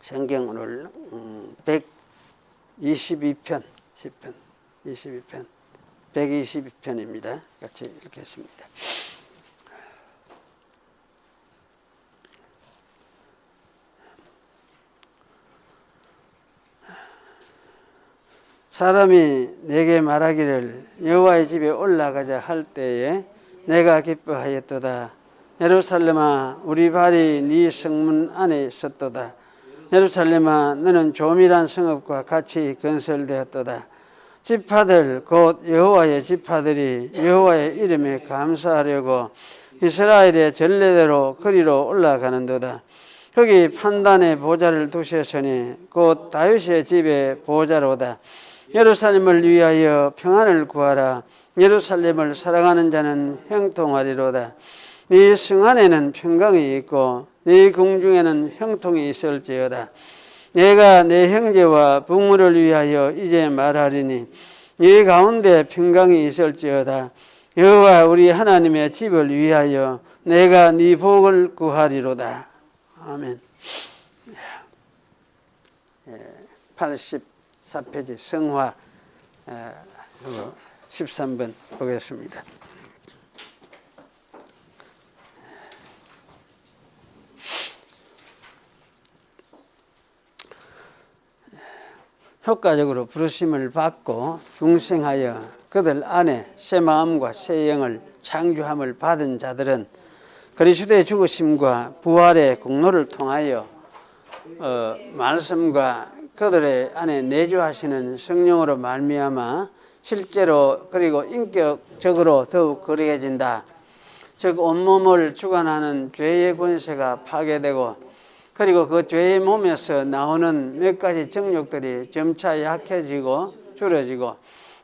성경 오늘 122편, 10편, 22편, 122편입니다. 같이 읽겠습니다. 사람이 내게 말하기를 여호와의 집에 올라가자 할 때에 내가 기뻐하였도다. 예루살렘아, 우리 발이 네 성문 안에 있었도다. 예루살렘아, 너는 조밀한 성읍과 같이 건설되었도다. 지파들 곧 여호와의 지파들이 여호와의 이름에 감사하려고 이스라엘의 전례대로 거리로 올라가는도다. 거기 판단의 보좌를 두셨으니 곧 다윗의 집의 보좌로다. 예루살렘을 위하여 평안을 구하라. 예루살렘을 사랑하는 자는 형통하리로다. 네 성 안에는 평강이 있고 네 궁중에는 형통이 있을지어다. 내가 내 형제와 부모를 위하여 이제 말하리니 네 가운데 평강이 있을지어다. 여호와 우리 하나님의 집을 위하여 내가 네 복을 구하리로다. 아멘. 84페이지 성화 13번 보겠습니다. 효과적으로 부르심을 받고 중생하여 그들 안에 새 마음과 새 영을 창조함을 받은 자들은 그리스도의 죽으심과 부활의 공로를 통하여 말씀과 그들의 안에 내주하시는 성령으로 말미암아 실제로 그리고 인격적으로 더욱 거룩해진다. 즉 온몸을 주관하는 죄의 권세가 파괴되고 그리고 그 죄의 몸에서 나오는 몇 가지 정욕들이 점차 약해지고 줄어지고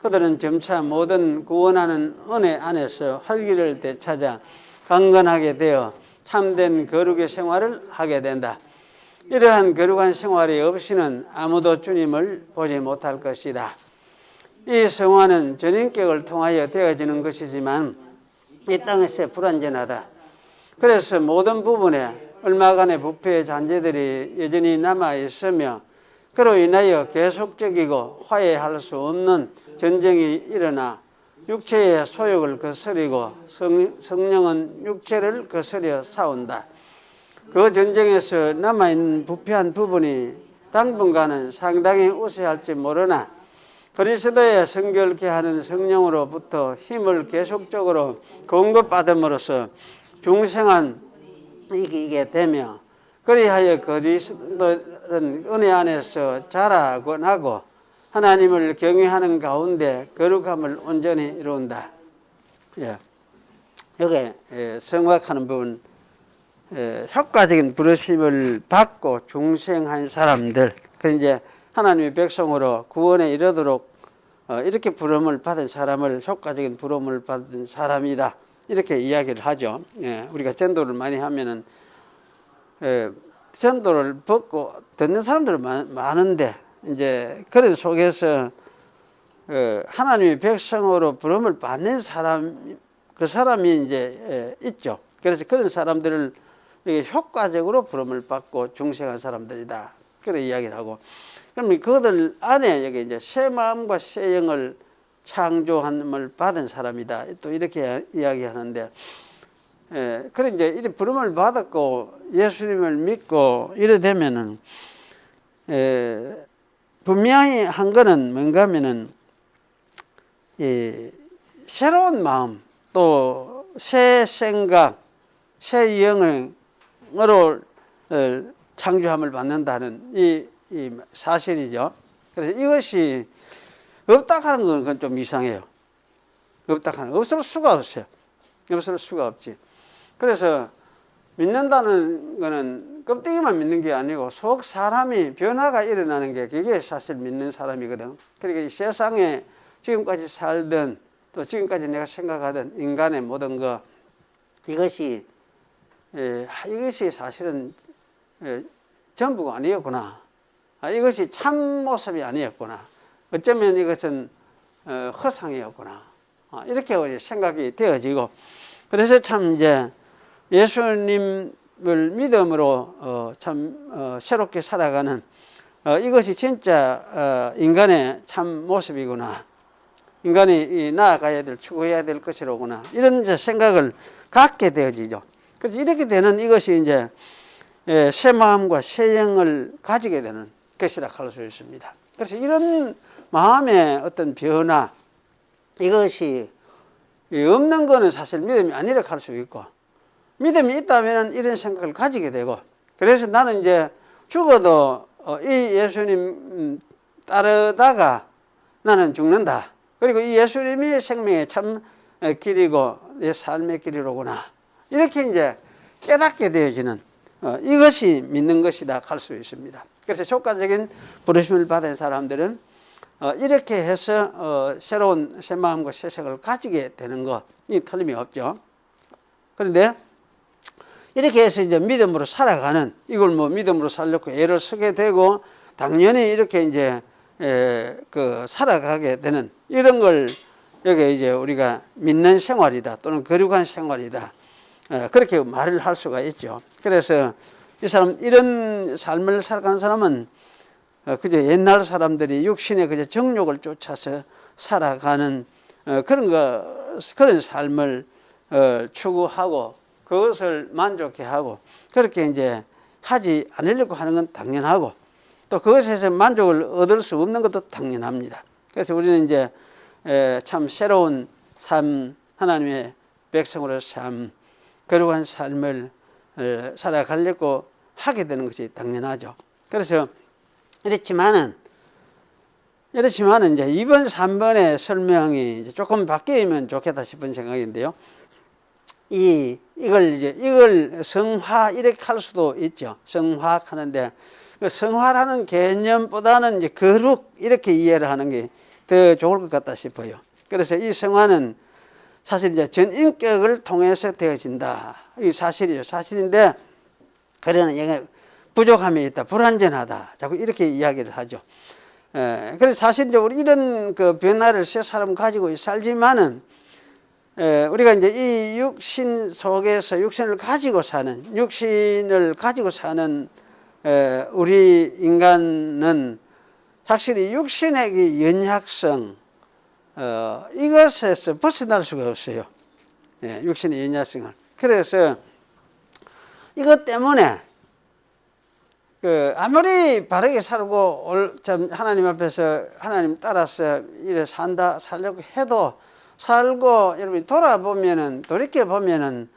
그들은 점차 모든 구원하는 은혜 안에서 활기를 되찾아 강건하게 되어 참된 거룩의 생활을 하게 된다. 이러한 거룩한 생활이 없이는 아무도 주님을 보지 못할 것이다. 이 성화는 전인격을 통하여 되어지는 것이지만 이 땅에서 불완전하다. 그래서 모든 부분에 얼마간의 부패의 잔재들이 여전히 남아있으며 그로 인하여 계속적이고 화해할 수 없는 전쟁이 일어나 육체의 소욕을 거스리고 성령은 육체를 거스려 싸운다. 그 전쟁에서 남아있는 부패한 부분이 당분간은 상당히 우세할지 모르나 그리스도의 성결케 하는 성령으로부터 힘을 계속적으로 공급받음으로써 중생한 이기게 되며 그리하여 그리스도는 은혜 안에서 자라고 하나님을 경외하는 가운데 거룩함을 온전히 이룬다. 여기 성화하는 부분 효과적인 부르심을 받고 중생한 사람들, 그 이제 하나님의 백성으로 구원에 이르도록 이렇게 부름을 받은 사람을 효과적인 부름을 받은 사람이다. 이렇게 이야기를 하죠. 우리가 전도를 많이 하면은 전도를 받고 듣는 사람들은 많은데 이제 그런 속에서 하나님의 백성으로 부름을 받는 사람, 그 사람이 이제 있죠. 그래서 그런 사람들을 효과적으로 부름을 받고 중생한 사람들이다. 그런 이야기를 하고, 그럼 그들 안에 여기 이제 새 마음과 새 영을 창조함을 받은 사람이다. 또 이렇게 이야기하는데, 그래 이제 이 부름을 받았고 예수님을 믿고 이래 되면은 분명히 한 거는 뭔가 하면은 새로운 마음 또 새 생각, 새 영으로 창조함을 받는다는 이 사실이죠. 그래서 이것이 없다 하는 건 좀 이상해요. 없다 하는, 없을 수가 없어요. 없을 수가 없지. 그래서 믿는다는 거는 껍데기만 믿는 게 아니고 속 사람이 변화가 일어나는 게 그게 사실 믿는 사람이거든. 그러니까 이 세상에 지금까지 살던 또 지금까지 내가 생각하던 인간의 모든 거 이것이 사실은 전부가 아니었구나. 이것이 참 모습이 아니었구나. 어쩌면 이것은 허상이었구나. 이렇게 생각이 되어지고 그래서 참 이제 예수님 믿음으로 새롭게 살아가는 이것이 진짜 인간의 참 모습이구나. 인간이 나아가야 될, 추구해야 될 것이로구나. 이런 이제 생각을 갖게 되어지죠. 그래서 이렇게 되는 이것이 이제 새 마음과 새 영을 가지게 되는 것이라 할 수 있습니다. 그래서 이런 마음의 어떤 변화, 이것이 없는 거는 사실 믿음이 아니라 할 수 있고, 믿음이 있다면 이런 생각을 가지게 되고, 그래서 나는 이제 죽어도 이 예수님 따르다가 나는 죽는다. 그리고 이 예수님이 생명의 참 길이고 내 삶의 길이로구나. 이렇게 이제 깨닫게 되어지는 이것이 믿는 것이다 할 수 있습니다. 그래서 효과적인 부르심을 받은 사람들은 이렇게 해서 새로운 새 마음과 새 생각을 가지게 되는 것이 틀림이 없죠. 그런데 이렇게 해서 이제 믿음으로 살아가는, 이걸 뭐 믿음으로 살려고 애를 쓰게 되고 당연히 이렇게 이제 살아가게 되는 이런 걸 여기 이제 우리가 믿는 생활이다 또는 거룩한 생활이다, 그렇게 말을 할 수가 있죠. 그래서 이 사람, 이런 삶을 살아가는 사람은 그저 옛날 사람들이 육신의 그저 정욕을 쫓아서 살아가는 그런 삶을 추구하고 그것을 만족해하고 그렇게 이제 하지 않으려고 하는 건 당연하고, 또 그것에서 만족을 얻을 수 없는 것도 당연합니다. 그래서 우리는 이제 참 새로운 삶, 하나님의 백성으로 삶, 거룩한 삶을 살아가려고 하게 되는 것이 당연하죠. 그래서 이렇지만은 이제 2번, 3번의 설명이 이제 조금 바뀌면 좋겠다 싶은 생각인데요. 이걸 성화 이렇게 할 수도 있죠. 성화하는데 그 성화라는 개념보다는 이제 거룩 이렇게 이해를 하는 게 더 좋을 것 같다 싶어요. 그래서 이 성화는 사실 이제 전인격을 통해서 되어진다. 이 사실이죠. 사실인데 그러나 여기 부족함이 있다, 불완전하다, 자꾸 이렇게 이야기를 하죠. 그래서 사실 이제 우리 이런 그 변화를 새 사람 가지고 살지만은 우리가 이제 이 육신 속에서 육신을 가지고 사는 우리 인간은 확실히 육신의 그 연약성, 이것에서 벗어날 수가 없어요. 육신의 연약성을. 그래서 이것 때문에 아무리 바르게 살고 하나님 앞에서 하나님 따라서 이래 살려고 해도 살고 여러분이 돌이켜보면은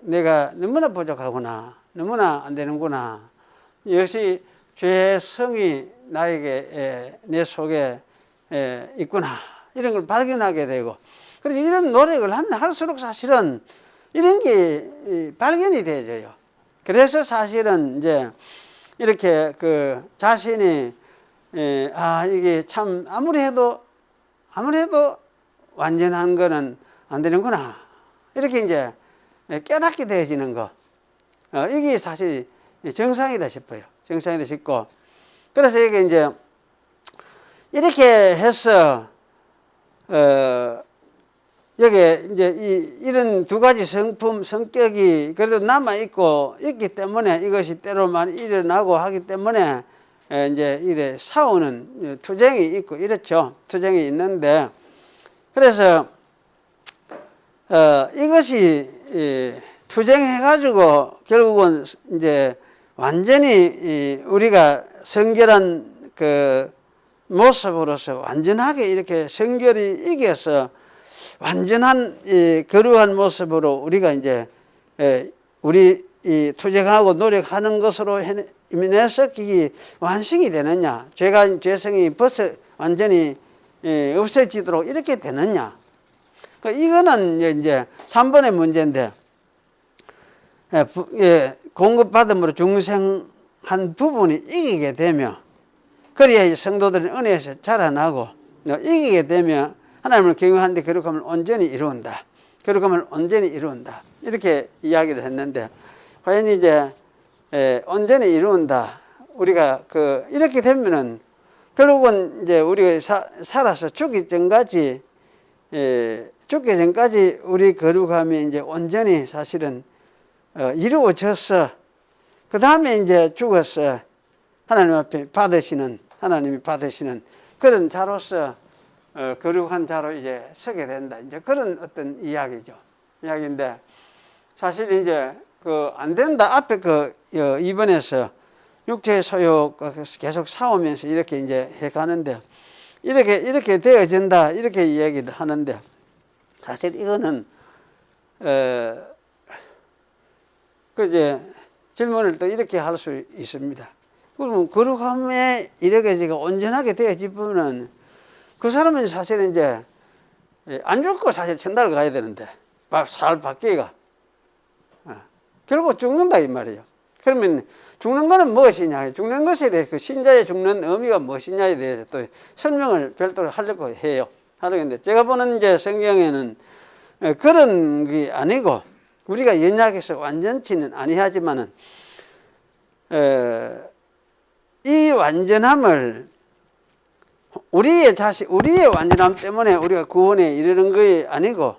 내가 너무나 부족하구나, 너무나 안 되는구나, 역시 죄의 성이 나에게 내 속에 있구나, 이런 걸 발견하게 되고, 그래서 이런 노력을 하면 할수록 사실은 이런 게 발견이 되어져요. 그래서 사실은 이제 이렇게 자신이 이게 참 아무리 해도 완전한 거는 안 되는구나, 이렇게 이제 깨닫게 되어지는 거, 이게 사실 정상이다 싶어요. 정상이다 싶고, 그래서 이게 이제 이렇게 해서 여기 이제 이런 두 가지 성격이 그래도 있기 때문에 이것이 때로만 일어나고 하기 때문에 이제 이래 싸우는 투쟁이 있고 이렇죠. 투쟁이 있는데, 그래서 이것이 투쟁해가지고 결국은 이제 완전히 우리가 성결한 그 모습으로서 완전하게 이렇게 성결이 이겨서 완전한 거룩한 모습으로 우리가 이제 우리 투쟁하고 노력하는 것으로 인해서 그게 완성이 되느냐, 죄성이 완전히 없어지도록 이렇게 되느냐, 이거는 이제 3번의 문제인데, 공급받음으로 중생한 부분이 이기게 되며, 그래야 성도들은 은혜에서 자라나고 이기게 되면 하나님을 경외하는데 거룩함을 온전히 이루온다. 거룩함을 온전히 이루온다. 이렇게 이야기를 했는데, 과연 이제 온전히 이루온다. 우리가 이렇게 되면은 결국은 이제 우리가 살아서 죽기 전까지 우리 거룩함이 이제 온전히 사실은 이루어져서 그 다음에 이제 죽어서 하나님 앞에 하나님이 받으시는 그런 자로서 거룩한 자로 이제 서게 된다. 이제 그런 어떤 이야기인데 사실 이제 그 안 된다. 앞에 그 2번에서 육체의 소욕 계속 싸우면서 이렇게 이제 해 가는데 이렇게 되어진다. 이렇게 이야기를 하는데 사실 이거는 그 이제 질문을 또 이렇게 할 수 있습니다. 그러면 거룩함에 이렇게 지금 온전하게 되어지면은 그 사람은 사실은 이제 안 죽고 사실 천당을 가야 되는데 살 바뀌기가 결국 죽는다 이 말이에요. 그러면 죽는 거는 무엇이냐? 죽는 것에 대해서 그 신자의 죽는 의미가 무엇이냐에 대해서 또 설명을 별도로 하려고 해요. 하려는데 제가 보는 이제 성경에는 그런 게 아니고 우리가 연약해서 완전치는 아니하지만은 이 완전함을 우리의 완전함 때문에 우리가 구원에 이르는 것이 아니고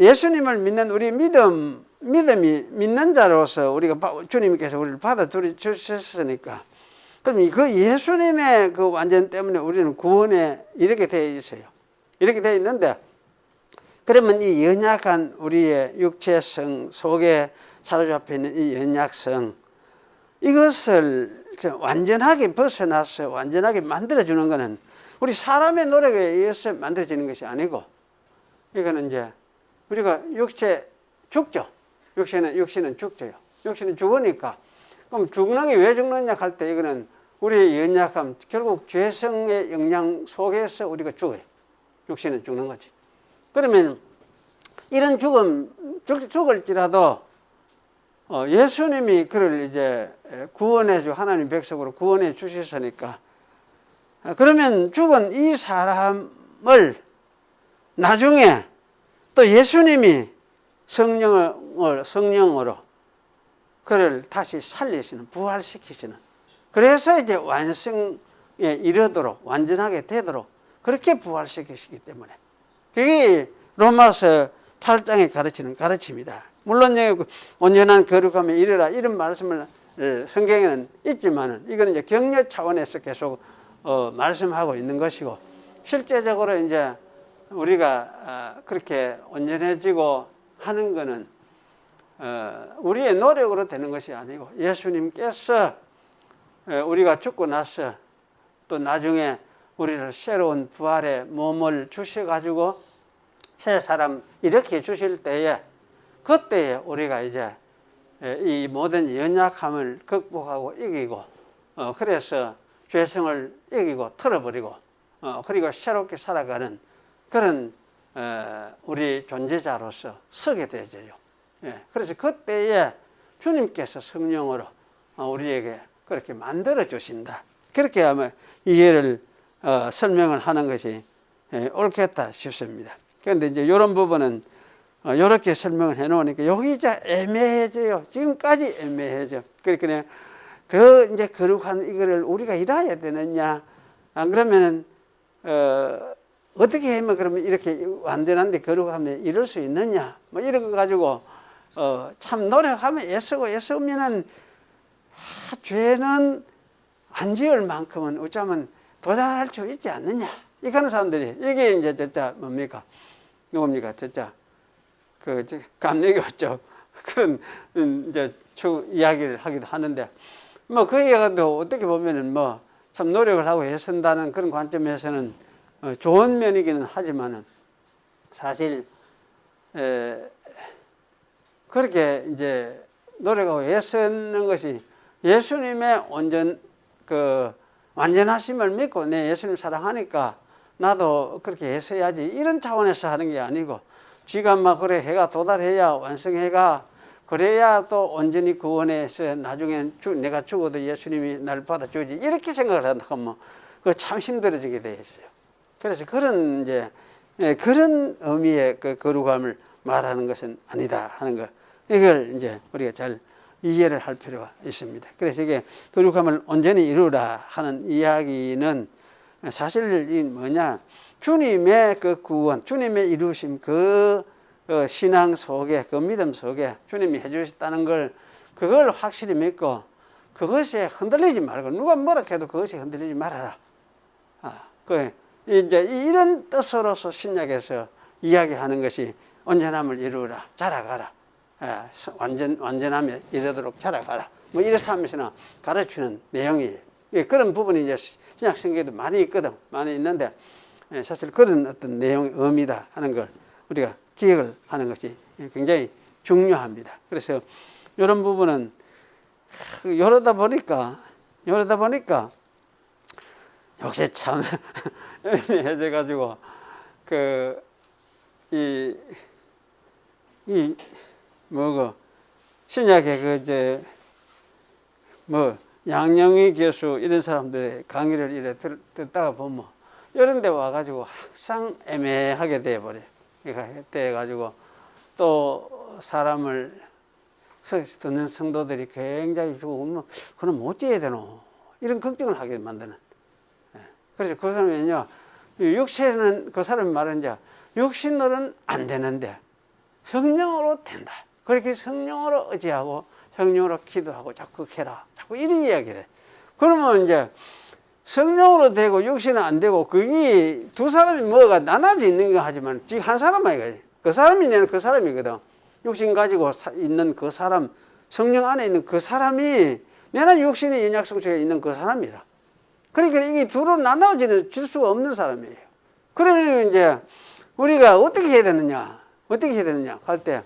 예수님을 믿는 우리 믿음이 믿는 자로서 우리가 주님께서 우리를 받아주셨으니까 그럼 그 예수님의 그 완전 때문에 우리는 구원에 이렇게 되어 있어요. 이렇게 되어 있는데 그러면 이 연약한 우리의 육체성 속에 사로잡혀 있는 이 연약성 이것을 완전하게 벗어나서 완전하게 만들어주는 것은 우리 사람의 노력에 의해서 만들어지는 것이 아니고 이거는 이제 우리가 육체 죽죠. 육신은 죽죠요. 육신은 죽으니까 그럼 죽는 게 왜 죽느냐 할 때 이거는 우리의 연약함 결국 죄성의 영향 속에서 우리가 죽어요. 육신은 죽는 거지. 그러면 이런 죽을지라도 예수님이 그를 이제 하나님 백성으로 구원해 주셨으니까 그러면 죽은 이 사람을 나중에 또 예수님이 성령으로 그를 다시 살리시는, 부활시키시는 그래서 이제 완성에 이르도록 완전하게 되도록 그렇게 부활시키시기 때문에 그게 로마서 8장에 가르치는 가르침이다. 물론 온전한 거룩함에 이르라 이런 말씀을 성경에는 있지만은 이거는 이제 격려 차원에서 계속 말씀하고 있는 것이고 실제적으로 이제 우리가 그렇게 온전해지고 하는 것은 우리의 노력으로 되는 것이 아니고 예수님께서 우리가 죽고 나서 또 나중에 우리를 새로운 부활의 몸을 주셔가지고 새 사람 일으켜 주실 때에 그때에 우리가 이제 이 모든 연약함을 극복하고 이기고 그래서 죄성을 이기고 털어버리고 그리고 새롭게 살아가는 그런 우리 존재자로서 서게 되죠. 그래서 그때에 주님께서 성령으로 우리에게 그렇게 만들어 주신다. 그렇게 하면 이해를 설명을 하는 것이 옳겠다 싶습니다. 그런데 이제 이런 부분은 이렇게 설명을 해 놓으니까 여기 이제 애매해져요. 지금까지 애매해져. 그러니까 더 이제 거룩한 이거를 우리가 이뤄야 되느냐? 안 그러면은 어떻게 하면 그러면 이렇게 완전한데 거룩하면 이룰 수 있느냐? 뭐 이런 거 가지고 참 노력하면 애쓰면은 죄는 안 지을 만큼은 어쩌면 도달할 수 있지 않느냐? 이런 사람들이 이게 이제 진짜 뭡니까? 누굽니까? 진짜 감력이 없죠. 그런 이제 이야기를 하기도 하는데 뭐 그 얘기도 어떻게 보면은 뭐 참 노력을 하고 애쓴다는 그런 관점에서는 좋은 면이기는 하지만은 사실 그렇게 이제 노력하고 애쓰는 것이 예수님의 완전하심을 믿고 내 예수님 사랑하니까 나도 그렇게 애써야지 이런 차원에서 하는 게 아니고 쥐가 막 그래 해가 도달해야 완성해가 그래야 또 온전히 구원해서 나중에 내가 죽어도 예수님이 나를 받아주지 이렇게 생각을 한다 하면 그거 참 힘들어지게 되죠. 그래서 그런 이제 그런 의미의 그 거룩함을 말하는 것은 아니다 하는 거 이걸 이제 우리가 잘 이해를 할 필요가 있습니다. 그래서 이게 거룩함을 온전히 이루라 하는 이야기는 사실 이 뭐냐 주님의 그 구원, 주님의 이루심 그 그 신앙 속에, 그 믿음 속에 주님이 해주셨다는 걸, 그걸 확실히 믿고 그것에 흔들리지 말고, 누가 뭐라 해도 그것에 흔들리지 말아라. 이제 이런 뜻으로서 신약에서 이야기하는 것이 온전함을 이루라, 자라가라, 완전함에 이르도록 자라가라, 뭐 이래서 하면서 가르치는 내용이에요. 그런 부분이 이제 신약 성경에도 많이 있거든, 많이 있는데, 사실 그런 어떤 내용의 의미다 하는 걸 우리가 기억을 하는 것이 굉장히 중요합니다. 그래서 이런 부분은 이러다 보니까 역시 참 애매해져 가지고 신약에 양영희 교수 이런 사람들의 강의를 이래 듣다가 보면 이런 데 와가지고 항상 애매하게 돼버려요. 돼가지고 또 사람을 듣는 성도들이 굉장히 그럼 어찌해야 되노? 이런 걱정을 하게 만드는. 그래서 그 사람은요, 육체는 그 사람이 말은 이제 육신으로는 안 되는데 성령으로 된다. 그렇게 성령으로 의지하고 성령으로 기도하고 자꾸 해라. 자꾸 이런 이야기를 해. 그러면 이제 성령으로 되고 육신은 안 되고, 그게 두 사람이 뭐가 나눠져 있는 거 하지만 지금 한 사람만 이거지. 그 사람이 내는 그 사람이거든. 육신 가지고 있는 그 사람, 성령 안에 있는 그 사람이 내는 육신의 연약성체가 있는 그 사람이라. 그러니까 이게 둘로 나눠질 수가 없는 사람이에요. 그러면 이제 우리가 어떻게 해야 되느냐 할 때,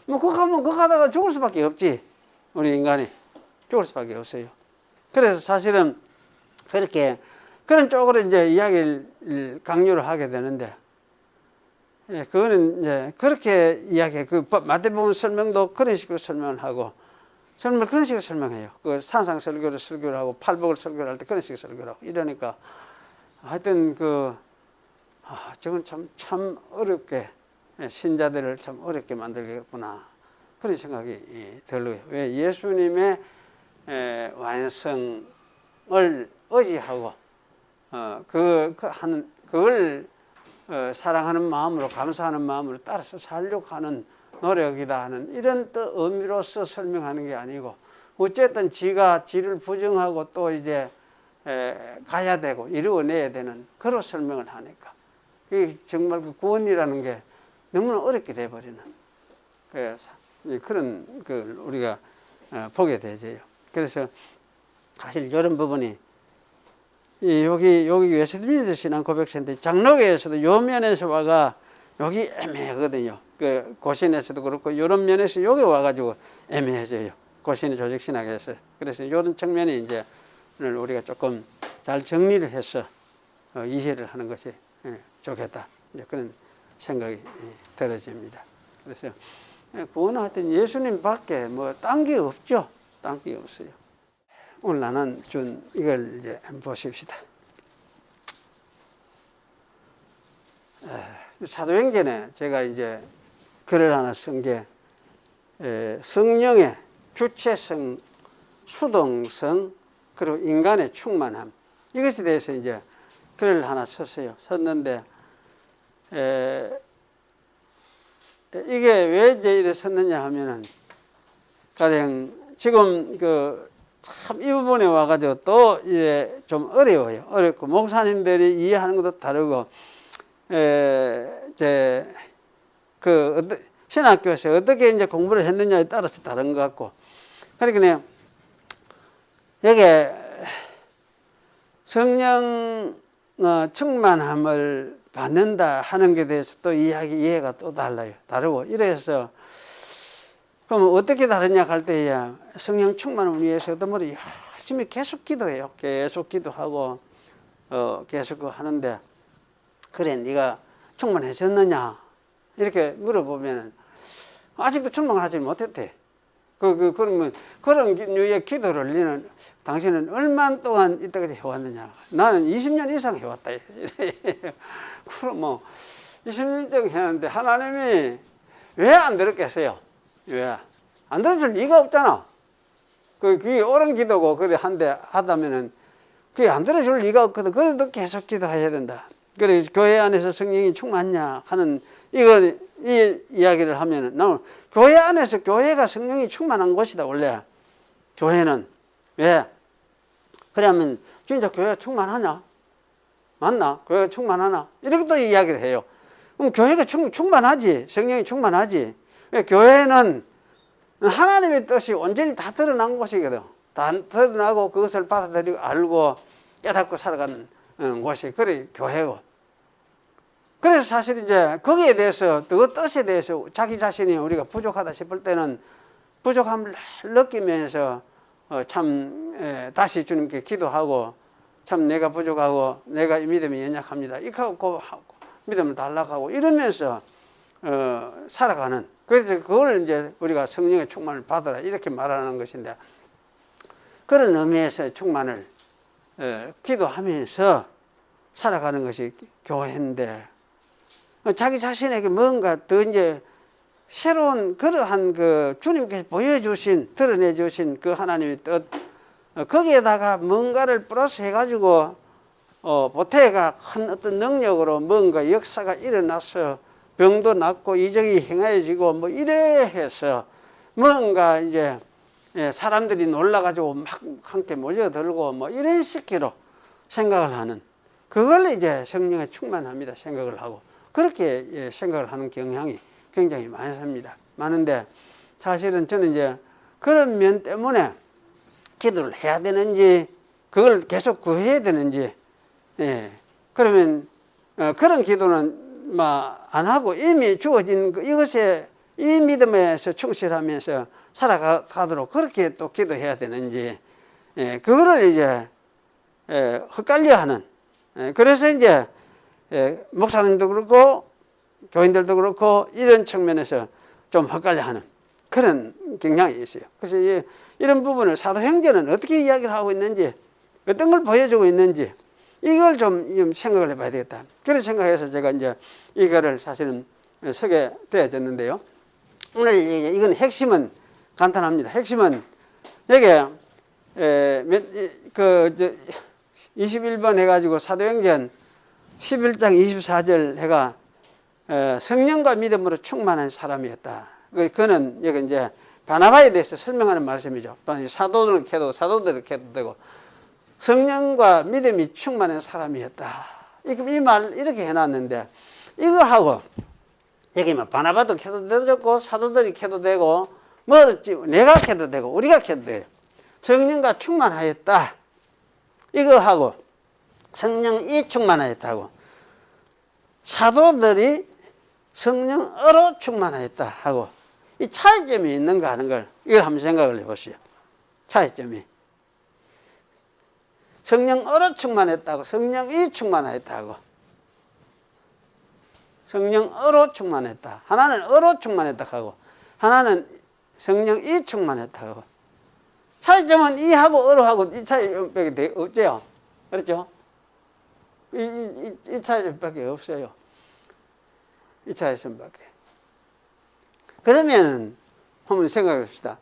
그거 하다가 죽을 수밖에 없지. 우리 인간이 죽을 수밖에 없어요. 그래서 사실은 그렇게 그런 쪽으로 이제 이야기를 강요를 하게 되는데, 그거는 이제 그렇게 이야기해. 그 마태복음 설명도 그런 식으로 설명을 하고, 그런 식으로 설명해요. 그 산상 설교를 하고 팔복을 설교를 할 때 그런 식으로 설교를 하고 이러니까 하여튼 저건 참 어렵게, 신자들을 참 어렵게 만들겠구나, 그런 생각이 들어요. 왜 예수님의 완성을 의지하고 그걸 사랑하는 마음으로, 감사하는 마음으로 따라서 살려고 하는 노력이다 하는 이런 또 의미로서 설명하는 게 아니고, 어쨌든 지를 부정하고 또 이제 가야 되고 이루어내야 되는 그런 설명을 하니까, 그게 정말 그 구원이라는 게 너무나 어렵게 돼버리는 그런 걸 우리가 보게 되죠. 그래서 사실 이런 부분이 여기 웨스트민스터 신앙 고백서인데, 장로교에서도 요 면에서 와가 여기 애매하거든요. 그 고신에서도 그렇고 이런 면에서 여기 와가지고 애매해져요. 고신의 조직신학에서. 그래서 이런 측면이 이제 오늘 우리가 조금 잘 정리를 해서 이해를 하는 것이 좋겠다, 이제 그런 생각이 들어집니다. 그래서 구원은 하여튼 예수님 밖에 뭐 딴 게 없죠. 딴 게 없어요. 오늘 나는 준 이걸 이제 한번 보십시다. 사도행전에 제가 이제 글을 하나 쓴 게 성령의 주체성, 수동성, 그리고 인간의 충만함, 이것에 대해서 이제 글을 하나 썼는데, 이게 왜 이제 이래 썼느냐 하면은, 가령 지금 참 이 부분에 와가지고 또 이제 좀 어려워요. 어렵고, 목사님들이 이해하는 것도 다르고, 신학교에서 어떻게 이제 공부를 했느냐에 따라서 다른 것 같고, 그러니까 여기에 성령 충만함을 받는다 하는 것에 대해서 또 이해가 또 다르고 이래서, 그럼 어떻게 다르냐 할 때야, 성령 충만을 위해서 어떤 분이 열심히 계속 기도해요. 계속 기도하고 계속 하는데, 그래 네가 충만해졌느냐 이렇게 물어보면 아직도 충만하지 못했대. 그러면 그런 류의 기도를 당신은 얼마 동안 이때까지 해왔느냐? 나는 20년 이상 해왔다. 그럼 뭐 20년 이상 했는데 하나님이 왜 안 들었겠어요? 왜 안 들어줄 리가 없잖아. 그게 옳은 기도고 그래 하다면은 그게 안 들어줄 리가 없거든. 그래도 계속 기도해야 된다. 그래 교회 안에서 성령이 충만냐 하는 이 이야기를 하면은 나는 교회 안에서 교회가 성령이 충만한 곳이다. 원래 교회는 왜? 그러면 진짜 교회가 충만하냐? 맞나? 교회가 충만하나? 이렇게 또 이야기를 해요. 그럼 교회가 충만하지. 성령이 충만하지. 왜? 교회는 하나님의 뜻이 온전히 다 드러난 곳이거든. 다 드러나고 그것을 받아들이고 알고 깨닫고 살아가는 곳이 그래 교회고. 그래서 사실 이제 거기에 대해서 그 뜻에 대해서 자기 자신이 우리가 부족하다 싶을 때는 부족함을 느끼면서 다시 주님께 기도하고 참 내가 부족하고 내가 이 믿음이 연약합니다. 이렇게 믿음을 달라고 이러면서 살아가는. 그래서 그걸 이제 우리가 성령의 충만을 받으라 이렇게 말하는 것인데 그런 의미에서 충만을 기도하면서 살아가는 것이 교회인데 자기 자신에게 뭔가 더 이제 새로운 그러한 그 주님께서 보여주신 드러내주신 그 하나님의 뜻 거기에다가 뭔가를 플러스 해가지고 보태가 큰 어떤 능력으로 뭔가 역사가 일어나서 병도 낫고 이적이 행하여지고 뭐 이래 해서 뭔가 이제 사람들이 놀라가지고 막 함께 몰려들고 뭐 이런 식으로 생각을 하는 그걸 이제 성령에 충만합니다 생각을 하고 그렇게 생각을 하는 경향이 굉장히 많습니다. 많은데 사실은 저는 이제 그런 면 때문에 기도를 해야 되는지 그걸 계속 구해야 되는지 그러면 그런 기도는 안 하고 이미 주어진 이것에 이 믿음에서 충실하면서 살아가도록 그렇게 또 기도해야 되는지 그거를 이제 헷갈려 하는 그래서 이제 목사님도 그렇고 교인들도 그렇고 이런 측면에서 좀 헷갈려 하는 그런 경향이 있어요. 그래서 이런 부분을 사도행전은 어떻게 이야기를 하고 있는지 어떤 걸 보여주고 있는지 이걸 좀 생각을 해봐야 되겠다. 그런 생각해서 제가 이제 이거를 사실은 쓰게 되어졌는데요. 오늘 이건 핵심은 간단합니다. 핵심은 여기 21번 해가지고 사도행전 11장 24절 해가 성령과 믿음으로 충만한 사람이었다. 그는 여기 이제 바나바에 대해서 설명하는 말씀이죠. 사도들을 캐도 되고 성령과 믿음이 충만한 사람이었다. 이 말 이렇게 해놨는데 이거하고 여기 뭐 바나바도 캐도 되고 사도들이 캐도 되고 내가 캐도 되고 우리가 캐도 돼요. 성령과 충만하였다. 이거하고 성령이 충만하였다고 사도들이 성령으로 충만하였다 하고 이 차이점이 있는가 하는 걸 이걸 한번 생각을 해보시오. 차이점이 성령으로 충만했다고 성령이 충만하였다고 성령으로 충만했다. 하나는 으로 충만했다 하고 하나는 성령이 충만했다 하고 차이점은 이하고 으로하고 이 차이밖에 없죠. 그렇죠? 이 차이밖에 없어요. 이 차이점밖에. 그러면 한번 생각해 봅시다.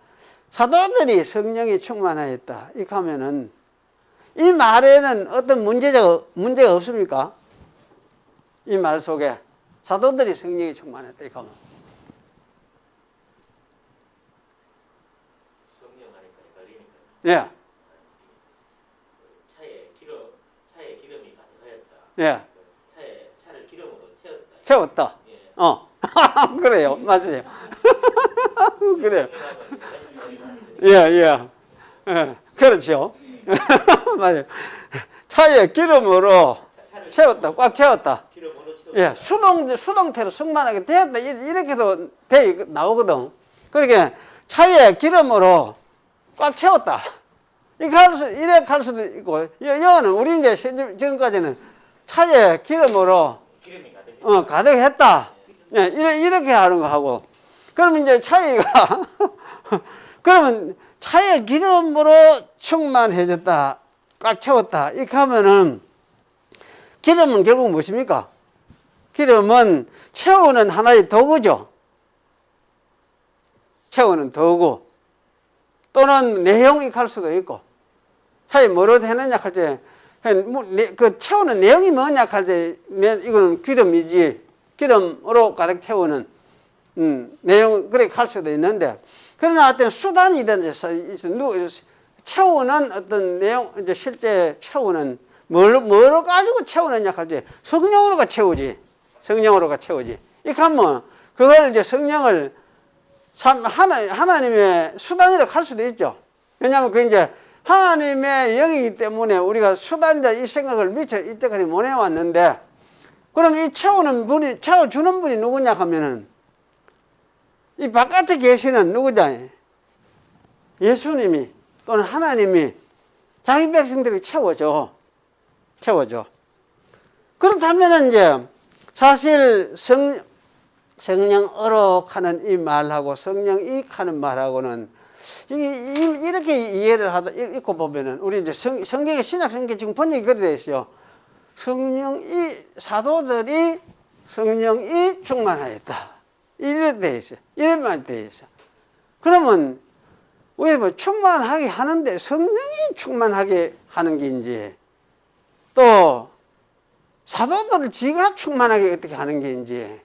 사도들이 성령이 충만하였다. 이렇게 하면은 이 말에는 어떤 문제가 없습니까? 이 말 속에 사도들이 성령이 충만했다. 이렇게 하면. 성령 하니까 헷갈리니까. 예. 차에 기름이 가득하였다. 예. 차를 기름으로 채웠다. 채웠다. 예. 그래요. 맞아요. 그래요. 예. 그렇죠. 맞아요. 차에 기름으로 채웠다. 꽉 채웠다. 기름으로 채웠다. 예. 수동태로 충만하게 되었다. 이렇게도 나오거든. 그러니까 차에 기름으로 꽉 채웠다. 이렇게 할 수도 있고, 여는 우리 이제 지금까지는 차에 기름으로 기름이 가득했다. 가득했다. 예, 이렇게 하는 거 하고. 그러면 이제 그러면 차에 기름으로 충만해졌다. 꽉 채웠다. 이렇게 하면은 기름은 결국 무엇입니까? 기름은 채우는 하나의 도구죠. 채우는 도구. 또는 내용이 갈 수도 있고. 차에 뭐로 되느냐 할 때, 그 채우는 내용이 뭐냐 할 때, 이거는 기름이지. 기름으로 가득 채우는 내용 그렇게 할 수도 있는데, 그러나 어떤 수단이 된데서 채우는 어떤 내용, 이제 실제 채우는 뭐로 가지고 채우느냐 할 때 성령으로가 채우지. 성령으로가 채우지. 이렇게 하면 그걸 이제 성령을 하나님의 수단이라고 할 수도 있죠. 왜냐하면 그 이제 하나님의 영이기 때문에 우리가 수단이다 이 생각을 미처 이때까지 못 해왔는데, 그럼 이 채워주는 분이 누구냐 하면은 이 바깥에 계시는 누구냐? 예수님이 또는 하나님이 자기 백성들이 채워줘. 그렇다면은 이제 사실 성령 어록하는 이 말하고 성령 이익하는 말하고는 이렇게 이해를 읽고 보면은 우리 이제 성경의 신약 성경 지금 번역이 그래 되어 있어요. 사도들이 성령이 충만하였다. 이래 되어 있어요. 이런 말이 되어 있어요. 그러면 왜 뭐 충만하게 하는데 성령이 충만하게 하는 게인지, 또 사도들을 지가 충만하게 어떻게 하는 게인지,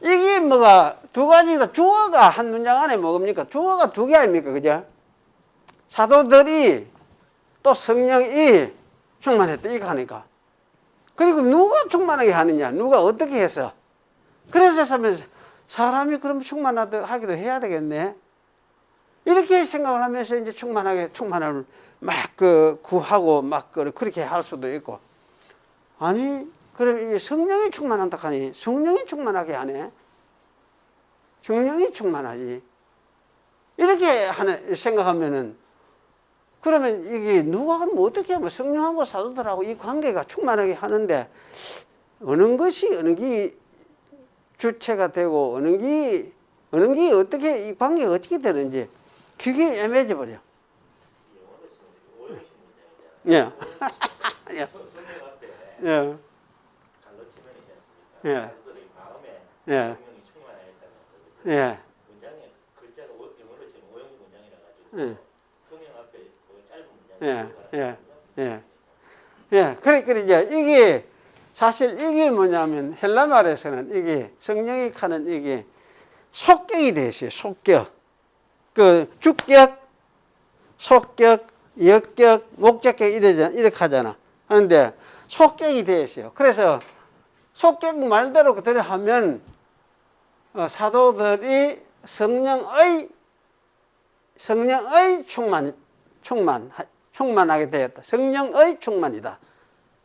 이게 뭐가 두 가지다. 주어가 한 문장 안에 뭡니까? 주어가 두 개 아닙니까? 그죠? 사도들이 또 성령이 충만했다. 이거 하니까. 그리고 누가 충만하게 하느냐? 누가 어떻게 해서? 그래서 사람이 그럼 충만하기도 해야 되겠네. 이렇게 생각을 하면서 이제 충만함을 막 구하고 막 그렇게 할 수도 있고. 아니, 그럼 이게 성령이 충만한다 하니 성령이 충만하게 하네. 성령이 충만하지. 이렇게 생각하면은, 그러면 이게 누가 그럼 어떻게 하면 성령하고 사도들하고 이 관계가 충만하게 하는데, 어느 게 주체가 되고 어느 게 어떻게 이 관계가 어떻게 되는지 그게 애매해져 버려. 예. 성령 앞에 예. 갈로 치면이지 않습니까? 예. 사도들의 마음에 예. 성령이 충만하였다면서 예. 문장에 글자가 영어로 치면 오형 문장이라 가지고 예. 성령 앞에 그 짧은 예. 문장이 예. 그래 이제 사실 이게 뭐냐면 헬라 말에서는 이게 성령이 하는 이게 속격이 되어 있어요. 속격. 그 주격, 속격, 역격, 목적격 이렇게 하잖아. 하는데 속격이 되어 있어요. 그래서 속격 말대로 그대로 하면 사도들이 성령의 충만하게 되었다. 성령의 충만이다.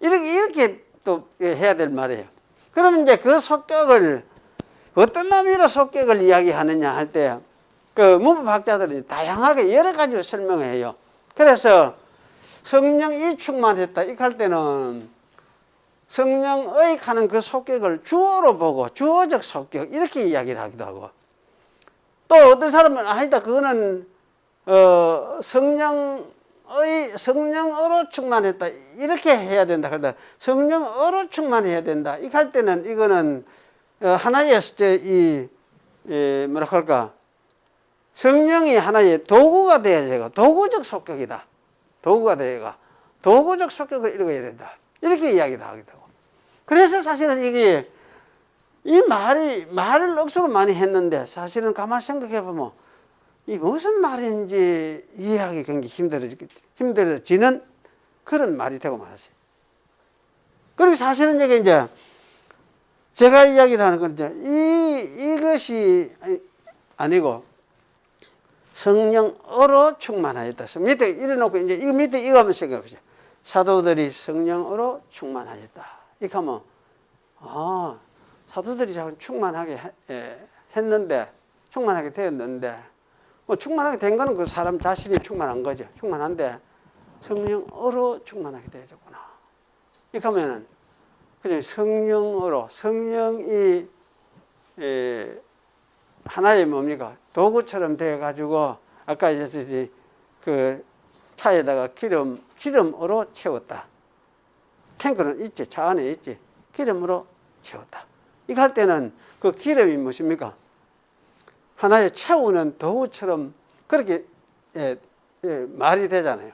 이렇게 또 해야 될 말이에요. 그러면 이제 그 속격을 어떤 의미로 속격을 이야기하느냐 할 때, 그 문법학자들이 다양하게 여러 가지로 설명해요. 그래서 성령이 충만했다. 이렇게 할 때는 성령의 하는 그 속격을 주어로 보고 주어적 속격 이렇게 이야기를 하기도 하고, 또 어떤 사람은 아니다 그거는 성령으로 충만했다 이렇게 해야 된다. 그러다 성령으로 충만해야 된다. 이렇게 할 때는 이거는 하나의 뭐라 할까, 성령이 하나의 도구가 돼야 되고 도구적 속격이다. 도구가 되어가 도구적 속격을 이루어야 된다. 이렇게 이야기도 하기도 하고. 그래서 사실은 이게 이 말을 억수로 많이 했는데 사실은 가만 생각해 보면 이 무슨 말인지 이해하기 굉장히 힘들어지는 그런 말이 되고 말았어요. 그리고 사실은 이제 제가 이야기를 하는 건 이제 이것이 아니고 성령으로 충만하였다. 밑에 이래놓고 이제 이 밑에 이거 한번 생각해 보세요. 사도들이 성령으로 충만하였다. 이렇게 하면 사도들이 자꾸 충만하게 했는데, 충만하게 되었는데, 뭐 충만하게 된 거는 그 사람 자신이 충만한 거죠. 충만한데 성령으로 충만하게 되었구나. 이렇게 하면은 그냥 성령이 하나의 뭡니까? 도구처럼 되어 가지고 아까 이제 그 차에다가 기름으로 채웠다. 탱크는 있지, 차 안에 있지. 기름으로 채웠다. 이거 할 때는 그 기름이 무엇입니까? 하나의 채우는 도구처럼 그렇게 말이 되잖아요.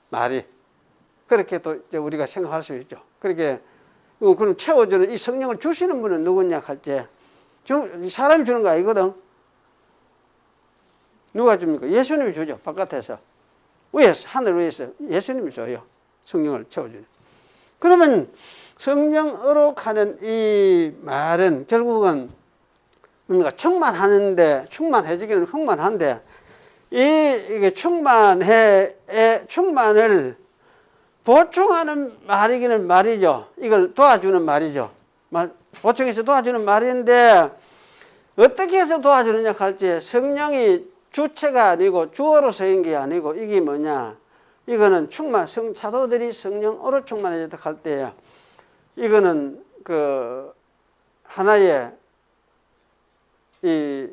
말이. 그렇게 또 우리가 생각할 수 있죠. 그렇게 그럼 채워주는 이 성령을 주시는 분은 누구냐 할 때 사람이 주는 거 아니거든. 누가 줍니까? 예수님이 주죠. 바깥에서. 위에서, 하늘 위에서 예수님이 줘요. 성령을 채워주는. 그러면 성령으로 가는 이 말은 결국은 뭔가 충만해지기는 충만한데, 이게 충만을 보충하는 말이기는 말이죠. 이걸 도와주는 말이죠. 보충해서 도와주는 말인데, 어떻게 해서 도와주느냐 할지, 성령이 주체가 아니고 주어로서인 게 아니고, 이게 뭐냐, 이거는 사도들이 성령으로 충만해졌다 할 때, 이거는 그 하나의 이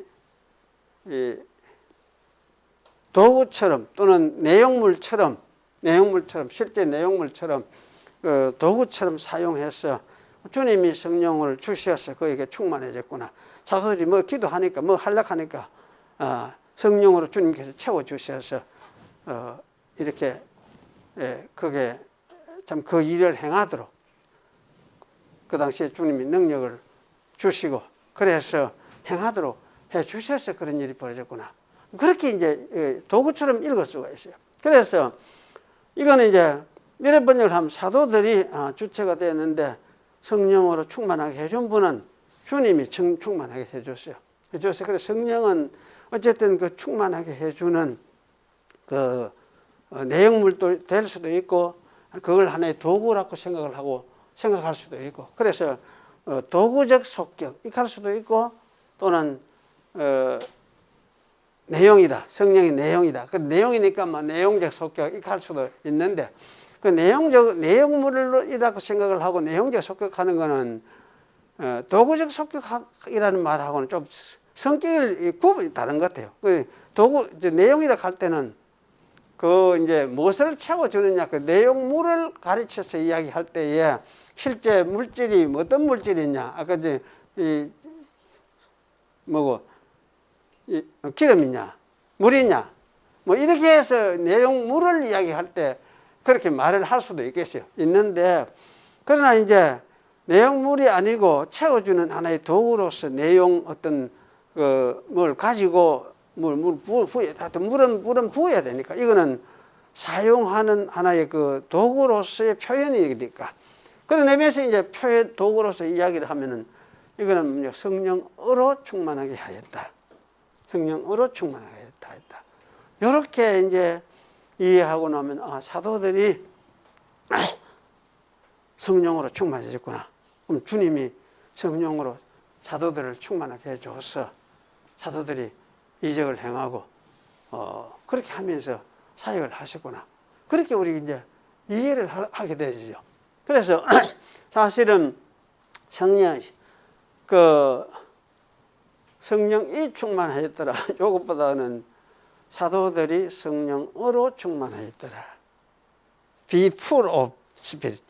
도구처럼 또는 내용물처럼 실제 내용물처럼 도구처럼 사용해서 주님이 성령을 주셔서 그에게 충만해졌구나. 사도들이 뭐 기도하니까 뭐 하려하니까 성령으로 주님께서 채워주셔서 이렇게 그게 참 그 일을 행하도록 그 당시에 주님이 능력을 주시고 그래서 행하도록 해 주셔서 그런 일이 벌어졌구나. 그렇게 이제 도구처럼 읽을 수가 있어요. 그래서 이거는 이제 이런 번역을 하면 사도들이 주체가 되었는데 성령으로 충만하게 해준 분은 주님이 충만하게 해줬어요. 그래서 성령은 어쨌든 그 충만하게 해주는 그 내용물도 될 수도 있고, 그걸 하나의 도구라고 생각할 수도 있고, 그래서 도구적 속격 이렇게 할 수도 있고, 또는 내용이다, 성령의 내용이다. 그 내용이니까 뭐 내용적 속격 이렇게 할 수도 있는데, 그 내용물이라고 생각을 하고 내용적 속격하는 거는 도구적 속격이라는 말하고는 좀 성격이 구분이 다른 것 같아요. 그 내용이라고 할 때는 그 이제 무엇을 채워주느냐, 그 내용물을 가르쳐서 이야기할 때에 실제 물질이 어떤 물질이냐, 아까 이제 기름이냐, 물이냐, 뭐 이렇게 해서 내용물을 이야기할 때 그렇게 말을 할 수도 있는데, 그러나 이제 내용물이 아니고 채워주는 하나의 도구로서 내용 어떤 뭘 가지고 물은 부어야 되니까 이거는 사용하는 하나의 그 도구로서의 표현이니까, 그런 의미에서 이제 도구로서 이야기를 하면은 이거는 성령으로 충만하게 하였다. 성령으로 충만하게 했다. 이렇게 이제 이해하고 나면 사도들이 성령으로 충만해졌구나. 그럼 주님이 성령으로 사도들을 충만하게 해줘서 사도들이 이적을 행하고 그렇게 하면서 사역을 하셨구나. 그렇게 우리 이제 이해를 하게 되죠. 그래서 사실은 성령이 충만하였더라. 이것보다는 사도들이 성령으로 충만하였더라. Be full of Spirit.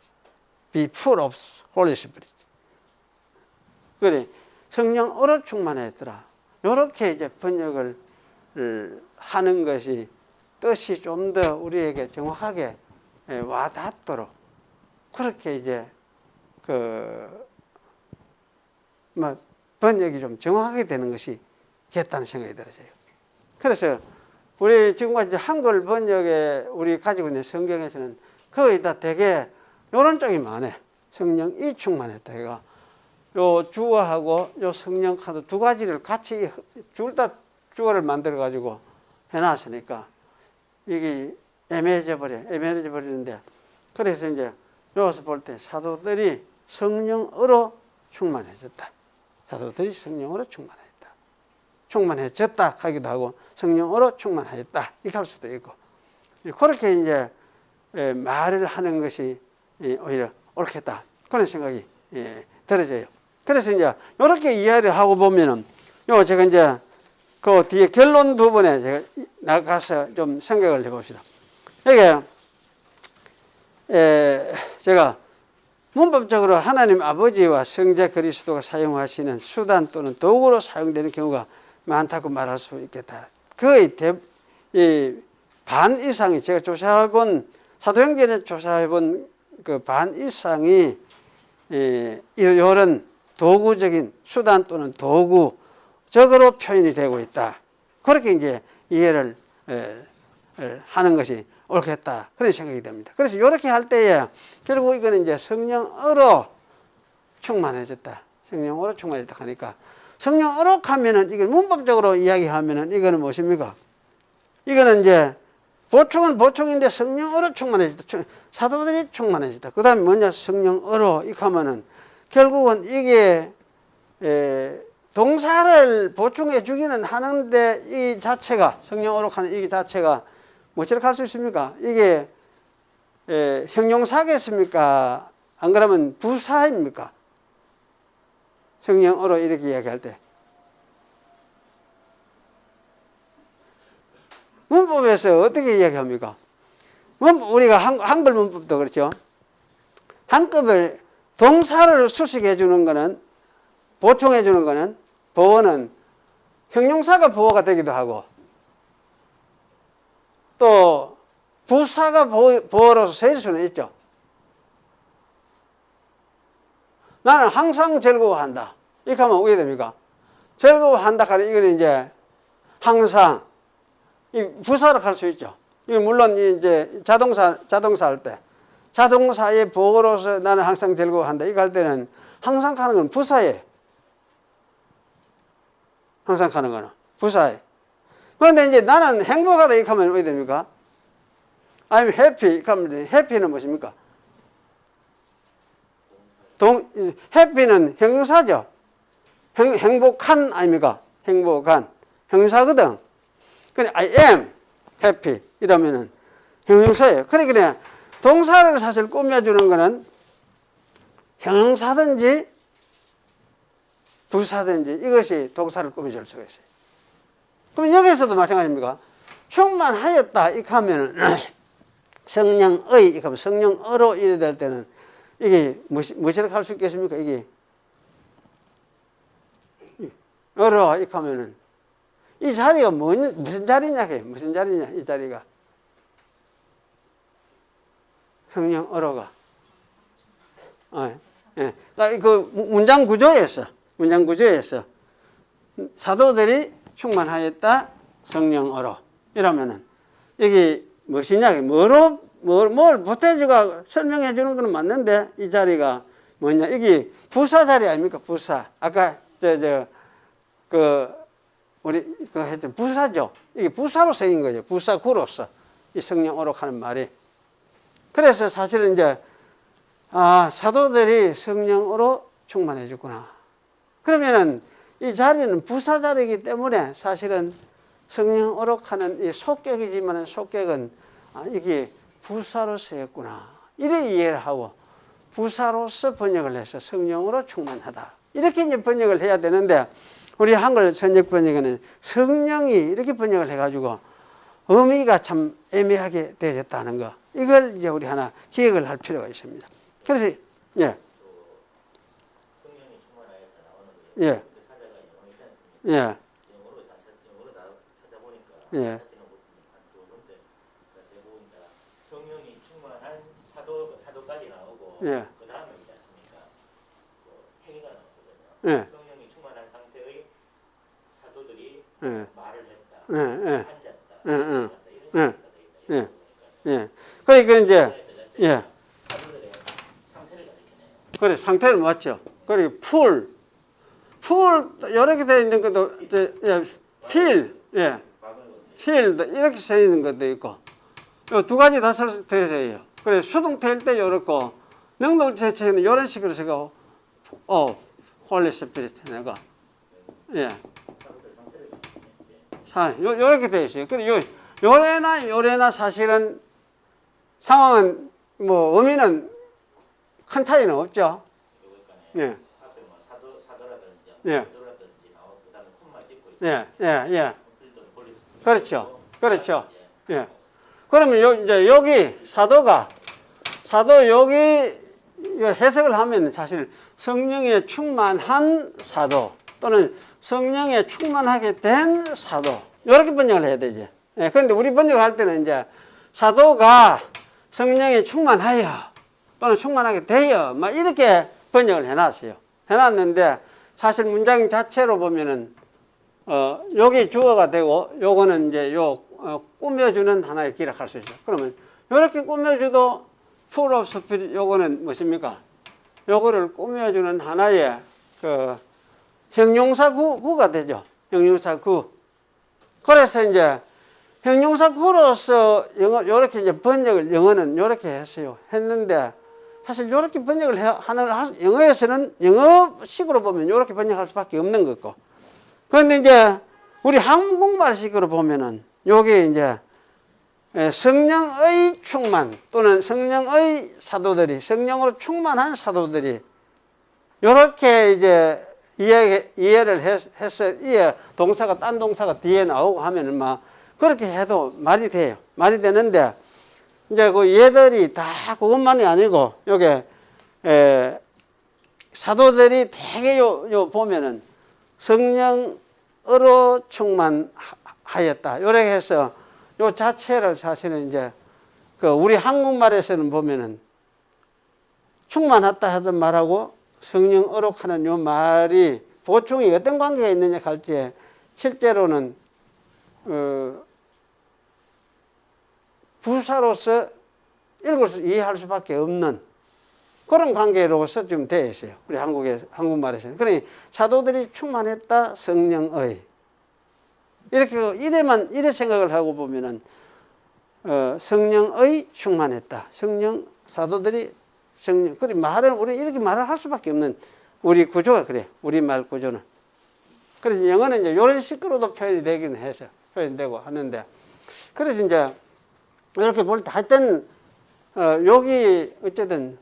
Be full of Holy Spirit. 그래, 성령으로 충만하였더라. 이렇게 이제 번역을 하는 것이 뜻이 좀 더 우리에게 정확하게 와닿도록 그렇게 이제 번역이 좀 정확하게 되는 것이 겠다는 생각이 들어요. 그래서 우리 지금까지 한글 번역에 우리 가지고 있는 성경에서는 거의 다 되게 이런 쪽이 많아요. 성령이 충만했다. 이거 요 주어하고 요 성령 카드 두 가지를 같이 둘 다 주어를 만들어 가지고 해놨으니까 이게 애매해져 버리는데, 그래서 이제 여기서 볼 때 사도들이 성령으로 충만해졌다. 사도들이 성령으로 충만해졌다 하기도 하고 성령으로 충만하였다 이렇게 할 수도 있고, 그렇게 이제 말을 하는 것이 오히려 옳겠다 그런 생각이 들어져요. 그래서 이제 이렇게 이해를 하고 보면은 제가 이제 그 뒤에 결론 부분에 제가 나가서 좀 생각을 해봅시다. 여기 제가 문법적으로 하나님 아버지와 성자 그리스도가 사용하시는 수단 또는 도구로 사용되는 경우가 많다고 말할 수 있겠다. 거의 반 이상이, 제가 조사해본 사도행전에 조사해본 그 반 이상이 이런 도구적인 수단 또는 도구적으로 표현이 되고 있다. 그렇게 이제 이해를 하는 것이 옳겠다. 그런 생각이 됩니다. 그래서 이렇게 할 때에 결국 이거는 이제 성령으로 충만해졌다. 성령으로 충만해졌다 하니까 성령으로 하면은 이걸 문법적으로 이야기하면은 이거는 무엇입니까? 이거는 이제 보충은 보충인데 성령으로 충만해졌다. 사도들이 충만해졌다. 그 다음에 뭐냐? 성령으로 이렇게 하면은 결국은 이게 동사를 보충해 주기는 하는데 이 자체가 성령으로 하는 이 자체가 뭐처럼 할 수 있습니까? 이게 형용사겠습니까? 안 그러면 부사입니까? 성령으로 이렇게 이야기할 때 문법에서 어떻게 이야기합니까? 우리가 한글 문법도 그렇죠. 한글을 동사를 수식해 주는 거는 보충해 주는 거는 보어는 형용사가 보어가 되기도 하고 또 부사가 보어로서 쓰일 수는 있죠. 나는 항상 즐거워한다. 이렇게 하면 어떻게 됩니까? 즐거워한다 하면 이거는 이제 항상 이 부사로 할 수 있죠. 이거 물론 이제 자동차 할 때 자동사의 보어로서 나는 항상 즐거워한다. 이거 할 때는 항상 하는 건 부사예요. 항상 하는 거는 부사예요. 그런데 이제 나는 행복하다 이렇게 하면 어떻게 됩니까? I'm happy 이렇게 하면 happy는 무엇입니까? happy는 형용사죠. 행복한 아닙니까? 행복한 형용사거든. 그래 I am happy 이러면은 형용사예요. 그러니까 동사를 사실 꾸며주는 거는 형용사든지 부사든지 이것이 동사를 꾸며줄 수가 있어요. 그럼 여기서도 마찬가지입니까? 충만하였다 이렇게 하면은 성령의 이렇게 하면 성령어로 이래 될 때는 이게 무엇이라고 할 수 있겠습니까? 이게 어로 이렇게 하면은 이 자리가 무슨 자리냐? 무슨 자리냐? 이 자리가 성령어로가 예. 그 문장 구조에서 사도들이 충만하였다 성령어로 이러면은 이게 무엇이냐? 뭘 보태주가 설명해 주는 건 맞는데 이 자리가 뭐냐? 이게 부사 자리 아닙니까? 부사. 아까 우리 했던 부사죠. 이게 부사로 쓰인 거죠. 부사구로서 이 성령어로 하는 말이. 그래서 사실은 이제 사도들이 성령으로 충만해 줬구나. 그러면은 이 자리는 부사 자리이기 때문에 사실은 성령으로 하는 이 속격이지만 속격은 이게 부사로 쓰였구나. 이래 이해를 하고 부사로서 번역을 해서 성령으로 충만하다. 이렇게 이제 번역을 해야 되는데 우리 한글 선역 번역에는 성령이 이렇게 번역을 해가지고 의미가 참 애매하게 되어졌다는 거. 이걸 이제 우리 하나 기억을 할 필요가 있습니다. 그래서 성령이 충만하였다 나오는 거. 찾아가 영어 있지 않습니까? 영어로 찾아보니까 좋은데 대부분 다 성령이 충만한 사도까지 나오고 그 다음에 있지 않습니까? 행위가 나오거든요. 성령이 충만한 상태의 사도들이 말을 했다, 앉았다, 이런 식으로 있다. 그러니까 이제 사도들의 상태를 가리키네요. 그래 상태를 맞죠. 그리고 풀 이렇게 되어 있는 것도 이제 feel 이렇게 써 있는 것도 있고 요 두 가지 다 되어져요. 그래 수동태일 때 이렇고 능동태체는 이런 식으로 쓰고 홀리 스피릿 내가 이렇게 되어 있어요. 그리고 요래나 사실은 상황은 뭐 의미는 큰 차이는 없죠. 앞에 뭐 사도라든지 사도라든지 나오고 그다음에 콤마 찍고 있고. 그렇죠. 그러면 이제 여기 사도 여기 해석을 하면 사실 성령에 충만한 사도 또는 성령에 충만하게 된 사도 이렇게 번역을 해야 되지. 그런데 우리 번역을 할 때는 이제 사도가 성령에 충만하여 또는 충만하게 되어 막 이렇게 번역을 해놨어요. 해놨는데 사실 문장 자체로 보면은 여기 주어가 되고 요거는 이제 꾸며주는 하나의 기록할 수 있죠. 그러면 이렇게 꾸며줘도 full of spirit 요거는 무엇입니까? 요거를 꾸며주는 하나의 그 형용사 구가 되죠. 형용사 구. 그래서 이제 형용사 구로서 요렇게 이제 번역을 영어는 요렇게 했어요. 했는데 사실 요렇게 번역을 하는 영어에서는 영어식으로 보면 요렇게 번역할 수밖에 없는 거고. 그런데 이제 우리 한국말식으로 보면은 요게 이제 성령의 충만 또는 성령의 사도들이 성령으로 충만한 사도들이 요렇게 이제 이해를 해서 이해 동사가 딴 동사가 뒤에 나오고 하면은 막 그렇게 해도 말이 돼요. 말이 되는데 이제 그 얘들이 다 그것만이 아니고 요게 사도들이 되게 요 보면은 성령으로 충만하였다. 요렇게 해서 요 자체를 사실은 이제 그 우리 한국말에서는 보면은 충만하다 하던 말하고 성령으로 하는 요 말이 보충이 어떤 관계가 있느냐 할 때 실제로는 부사로서 이해할 수밖에 없는 그런 관계로서 좀 되어 있어요. 우리 한국말에서는. 그러니 사도들이 충만했다 성령의 이래 생각을 하고 보면은 성령의 충만했다. 사도들이 성령. 그래 우리 이렇게 말을 할 수밖에 없는 우리 구조가 그래. 우리말 구조는. 그래서 영어는 이제 이런 식으로도 표현이 되긴 해서 표현되고 하는데 그래서 이제 이렇게 볼 때 하여튼 여기 어쨌든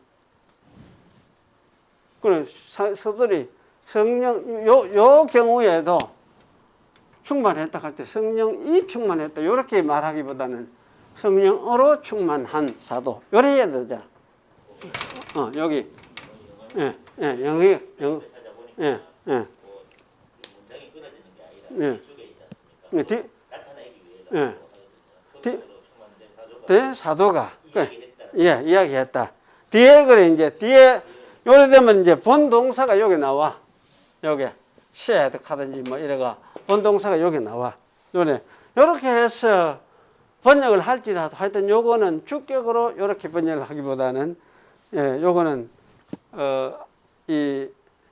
그런 서들이 성령 요 경우에도 충만했다 할 때 성령이 충만했다 이렇게 말하기보다는 성령으로 충만한 사도 요래 해야 되잖아. 여기 영어 찾아보니까 문장이 끊어지는 게 아니라 뒤쪽에 있지 않습니까? 나타내기 위해서 충만된 사도가 사도가 이야기했다. 이야기했다. 뒤에 그래 이제 뒤에 요래 되면 이제 본 동사가 여기 나와. 여기 said 하든지 뭐 이래가 본 동사가 여기 나와. 요렇게 해서 번역을 할지라도 하여튼 요거는 주격으로 요렇게 번역을 하기보다는 요거는 이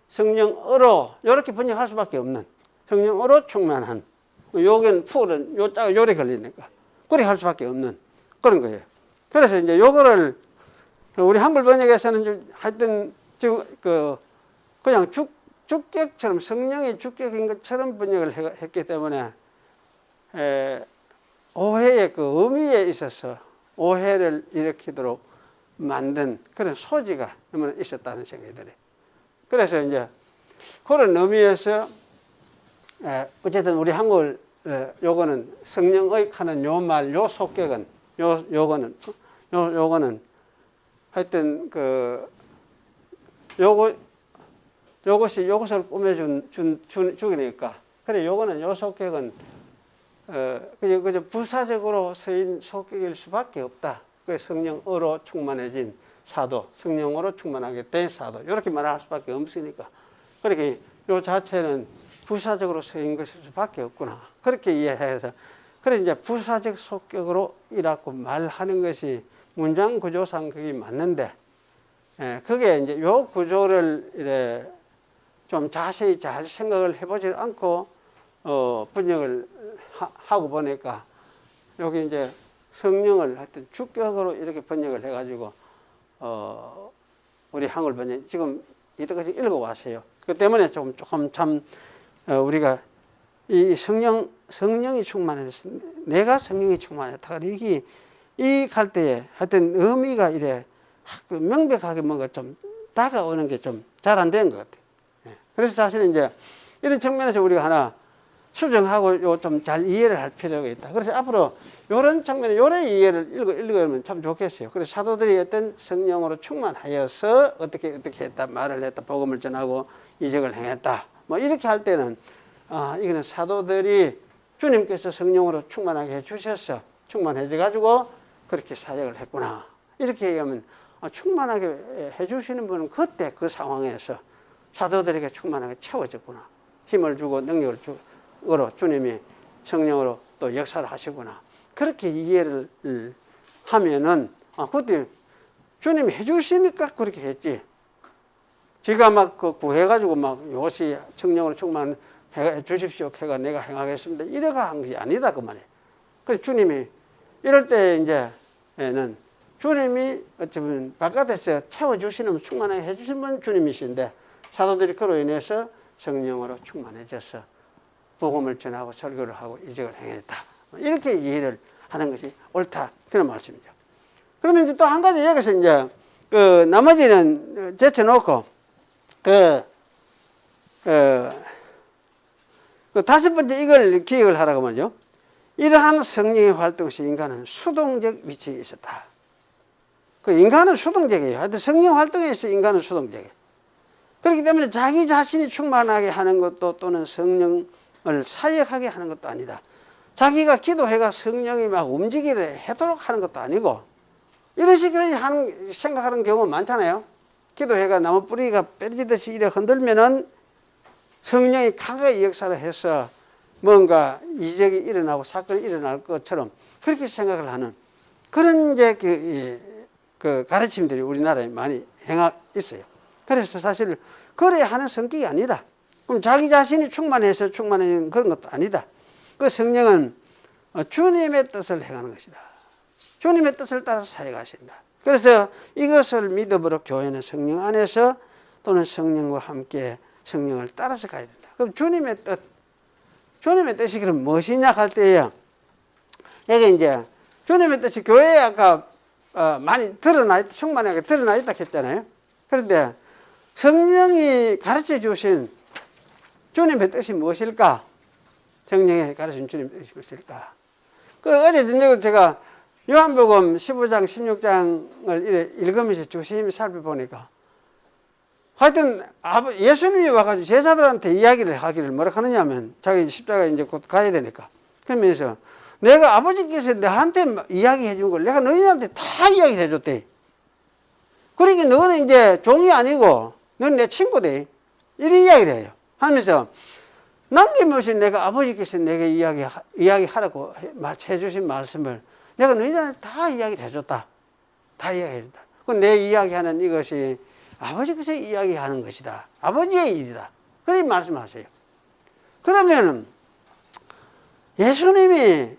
성령으로 요렇게 번역할 수밖에 없는 성령으로 충만한 요건 풀은 요래 걸리니까 그렇게 할 수밖에 없는 그런 거예요. 그래서 이제 요거를 우리 한글 번역에서는 하여튼 지금 그냥 주격처럼 성령의 주격인 것처럼 번역을 했기 때문에 오해의 그 의미에 있어서 오해를 일으키도록 만든 그런 소지가 있었다는 생각이 들어요. 그래서 이제 그런 의미에서 어쨌든 우리 한글 요거는 성령의 하는 요 말 요 속격은 요거는 하여튼 요것을 꾸며주니까 그래 요거는 요 속격은 그저 부사적으로 쓰인 속격일 수밖에 없다. 그 성령으로 충만해진 사도, 성령으로 충만하게 된 사도 이렇게 말할 수밖에 없으니까 그렇게 요 자체는 부사적으로 쓰인 것일 수밖에 없구나. 그렇게 이해해서 그래 이제 부사적 속격으로 이라고 말하는 것이 문장 구조상 그게 맞는데 그게 이제 요 구조를 이래 좀 자세히 잘 생각을 해보지 않고 번역을 하고 보니까 여기 이제 성령을 하여튼 주격으로 이렇게 번역을 해가지고 우리 한글 번역 지금 이때까지 읽어왔어요. 그 때문에 조금 참 우리가 이 성령이 충만해서 내가 성령이 충만했다. 이게 이 갈 때에 하여튼 의미가 이래 명백하게 뭔가 좀 다가오는 게 좀 잘 안 되는 것 같아요. 그래서 사실은 이제 이런 측면에서 우리가 하나 수정하고 좀 잘 이해를 할 필요가 있다. 그래서 앞으로 이런 측면에 요런 이해를 읽으면 참 좋겠어요. 그래서 사도들이 어떤 성령으로 충만하여서 어떻게 했다, 말을 했다, 복음을 전하고 이적을 행했다. 뭐 이렇게 할 때는 이거는 사도들이 주님께서 성령으로 충만하게 해주셔서 충만해져 가지고 그렇게 사역을 했구나. 이렇게 얘기하면 충만하게 해주시는 분은 그때 그 상황에서 사도들에게 충만하게 채워졌구나. 힘을 주고 능력을 주고 주님이 성령으로 또 역사를 하시구나. 그렇게 이해를 하면은 그때 주님이 해주시니까 그렇게 했지. 지가 막 구해가지고 막 요것이 성령으로 충만해 주십시오. 걔가 내가 행하겠습니다. 이래가 한 것이 아니다 그 말이에요. 그래서 주님이 이럴 때 이제는 주님이 어쩌면 바깥에서 채워주시는 충만하게 해주시는 주님이신데 사도들이 그로 인해서 성령으로 충만해져서 복음을 전하고 설교를 하고 이적을 행했다. 이렇게 이해를 하는 것이 옳다. 그런 말씀이죠. 그러면 이제 또 한 가지 여기서 이제 나머지는 제쳐놓고 다섯 번째 이걸 기억을 하라고 말이죠. 이러한 성령의 활동시 인간은 수동적 위치에 있었다. 인간은 수동적이에요. 하여튼 성령 활동에서 인간은 수동적이에요. 그렇기 때문에 자기 자신이 충만하게 하는 것도 또는 성령을 사역하게 하는 것도 아니다. 자기가 기도해가 성령이 막 움직이게 하도록 하는 것도 아니고 이런 식으로 생각하는 경우가 많잖아요. 기도해가 나무 뿌리가 빼지듯이 이래 흔들면은 성령이 강하게 역사를 해서 뭔가 이적이 일어나고 사건이 일어날 것처럼 그렇게 생각을 하는 그런 이제 그 가르침들이 우리나라에 많이 있어요. 그래서 사실 그래야 하는 성격이 아니다. 그럼 자기 자신이 충만해서 충만한 그런 것도 아니다. 그 성령은 주님의 뜻을 행하는 것이다. 주님의 뜻을 따라서 사역하신다. 그래서 이것을 믿음으로 교회는 성령 안에서 또는 성령과 함께 성령을 따라서 가야 된다. 그럼 주님의 뜻이 그럼 무엇이냐 할 때에 이게 이제 주님의 뜻이 교회에 아까 많이 충만하게 드러나 있다 했잖아요. 그런데 성령이 가르쳐 주신 주님의 뜻이 무엇일까? 성령이 가르쳐 준 주님의 뜻이 무엇일까? 어제 저녁에 제가 요한복음 15장, 16장을 읽으면서 조심히 살펴보니까 하여튼 예수님이 와가지고 제자들한테 이야기를 하기를 뭐라 하느냐면 자기 십자가에 이제 곧 가야 되니까 그러면서 내가 아버지께서 나한테 이야기해 준 걸 내가 너희한테 다 이야기해 줬대. 그러니까 너는 이제 종이 아니고 너는 내 친구대. 이런 이야기를 해요. 하면서 남김없이 내가 아버지께서 내게 이야기하라고 해주신 말씀을 내가 너희들한테 다 이야기를 해줬다. 다 이야기해 줬다. 그럼 내 이야기하는 이것이 아버지께서 이야기하는 것이다. 아버지의 일이다. 그렇게 말씀하세요. 그러면 예수님이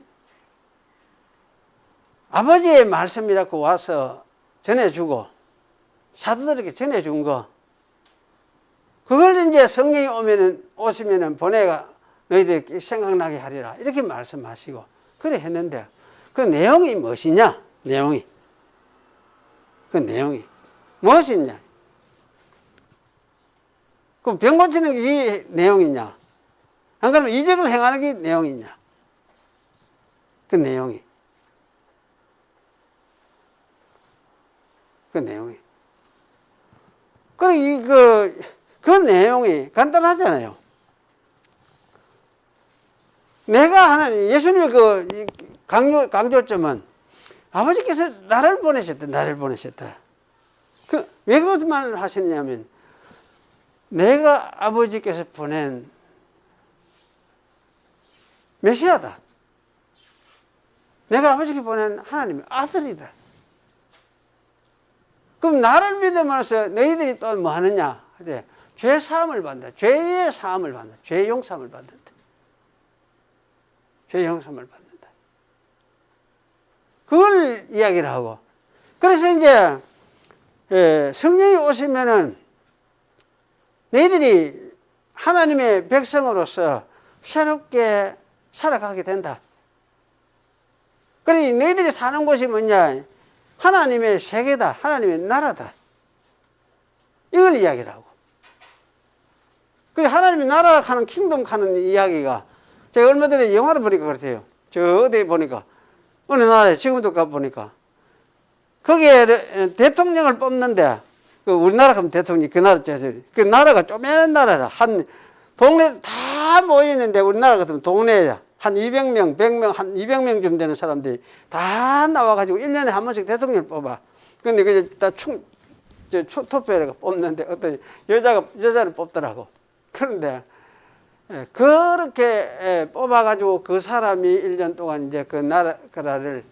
아버지의 말씀이라고 와서 전해주고 사도들에게 전해준 거 그걸 이제 성령이 오시면은 보내가 너희들 생각나게 하리라 이렇게 말씀하시고 그래 했는데 그 내용이 무엇이냐? 그 내용이 무엇이냐? 그럼 병 고치는 게 이 내용이냐? 안 그러면 이적을 행하는 게 내용이냐? 그 내용이. 그 내용이 간단하잖아요. 내가 하는 예수님의 그 강조점은 아버지께서 나를 보내셨다. 왜 그런 말을 하시느냐면 내가 아버지께서 보낸 메시아다. 내가 아버지께 보낸 하나님의 아들이다. 그럼 나를 믿음으로써 너희들이 또 뭐 하느냐? 죄 사함을 받는다. 죄의 사함을 받는다. 죄 용서함을 받는다. 죄 용서함을 받는다. 그걸 이야기를 하고. 그래서 이제 성령이 오시면은 너희들이 하나님의 백성으로서 새롭게 살아가게 된다. 그러니 너희들이 사는 곳이 뭐냐? 하나님의 세계다. 하나님의 나라다. 이걸 이야기를 하고. 그 하나님의 나라 하는 킹덤 하는 이야기가 제가 얼마 전에 영화를 보니까 그렇대요. 저 어디 보니까 어느 나라에 지금도 가보니까 거기에 대통령을 뽑는데 우리나라 가면 대통령이 그 나라가 쪼매난 나라라. 한 동네 다 모여있는데 우리나라 같으면 동네에 한 200명, 100명, 한 200명쯤 되는 사람들이 다 나와가지고 1년에 한 번씩 대통령을 뽑아. 근데 그게 다 투표를 뽑는데 어떤 여자를 뽑더라고. 그런데 그렇게 뽑아가지고 그 사람이 1년 동안 이제 그 나라를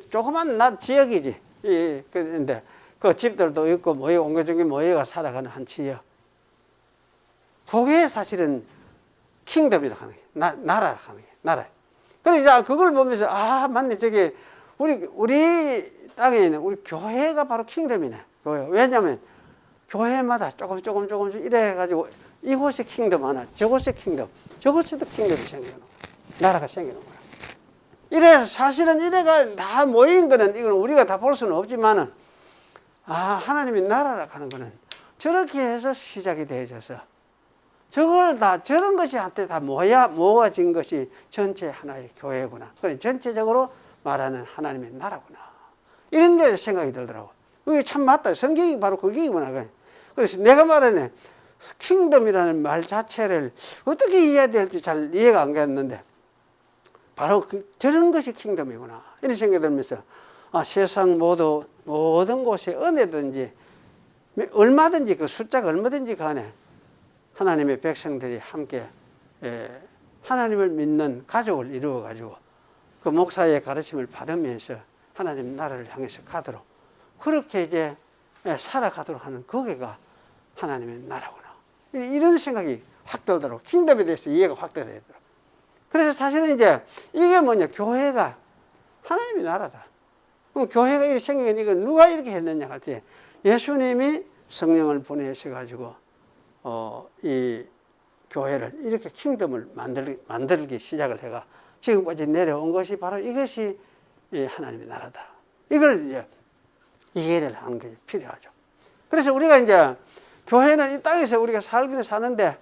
조그만 지역이지. 그런데 그 집들도 있고 옹교종이 모여가 살아가는 한 지역. 그게 사실은 킹덤이라고 하는 게 나라라고 하는 게 나라. 그래서 이제 그걸 보면서 맞네, 저게 우리 땅에 있는 우리 교회가 바로 킹덤이네. 왜냐하면 교회마다 조금씩 이래 가지고 이곳에 킹덤 하나, 저곳에 킹덤, 저곳에도 킹덤이 생기는 거야. 나라가 생기는 거야. 이래 사실은 이래가 다 모인 거는 이건 우리가 다 볼 수는 없지만은 하나님의 나라라고 하는 거는 저렇게 해서 시작이 되어져서 저런 것이 한테 다 모아진 것이 전체 하나의 교회구나. 그래 전체적으로 말하는 하나님의 나라구나. 이런 게 생각이 들더라고. 그게 참 맞다. 성경이 바로 그게구나. 그래서 내가 말하는 킹덤이라는 말 자체를 어떻게 이해해야 될지 잘 이해가 안 갔는데 바로 저런 것이 킹덤이구나. 이런 생각이 들면서 세상 모든 곳에 어디든지 얼마든지 그 숫자가 얼마든지 간에 하나님의 백성들이 함께 하나님을 믿는 가족을 이루어 가지고 그 목사의 가르침을 받으면서 하나님 나라를 향해서 가도록 그렇게 이제 살아가도록 하는 거기가 하나님의 나라구나. 이런 생각이 확 들더라고. 킹덤에 대해서 이해가 확 되더라고. 그래서 사실은 이제 이게 뭐냐, 교회가 하나님의 나라다. 그럼 교회가 이렇게 생긴 게 이건 누가 이렇게 했느냐 할 때 예수님이 성령을 보내셔가지고 이 교회를 이렇게 킹덤을 만들기 시작을 해가 지금까지 내려온 것이 바로 이것이 하나님의 나라다. 이걸 이제 이해를 하는 게 필요하죠. 그래서 우리가 이제 교회는 이 땅에서 우리가 살기는 사는데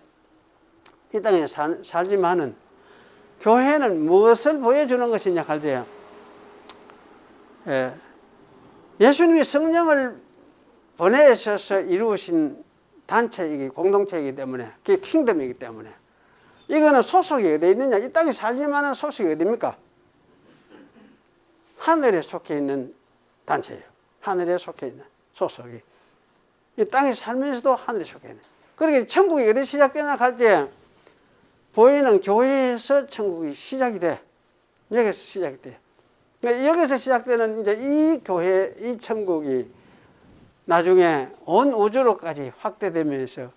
이 땅에서 살지만은 교회는 무엇을 보여주는 것이냐 할 때 예수님이 성령을 보내셔서 이루신 단체이기 공동체이기 때문에 그게 킹덤이기 때문에 이거는 소속이 어디 있느냐, 이 땅에 살지만은 소속이 어디입니까? 하늘에 속해 있는 단체예요. 하늘에 속해 있는 소속이 이 땅에 살면서도 하늘에 속해 있는. 그러니까 천국이 어디 시작되나 할 때 보이는 교회에서 천국이 시작이 돼. 여기서 시작이 돼. 그러니까 여기서 시작되는 이제 이 교회, 이 천국이 나중에 온 우주로까지 확대되면서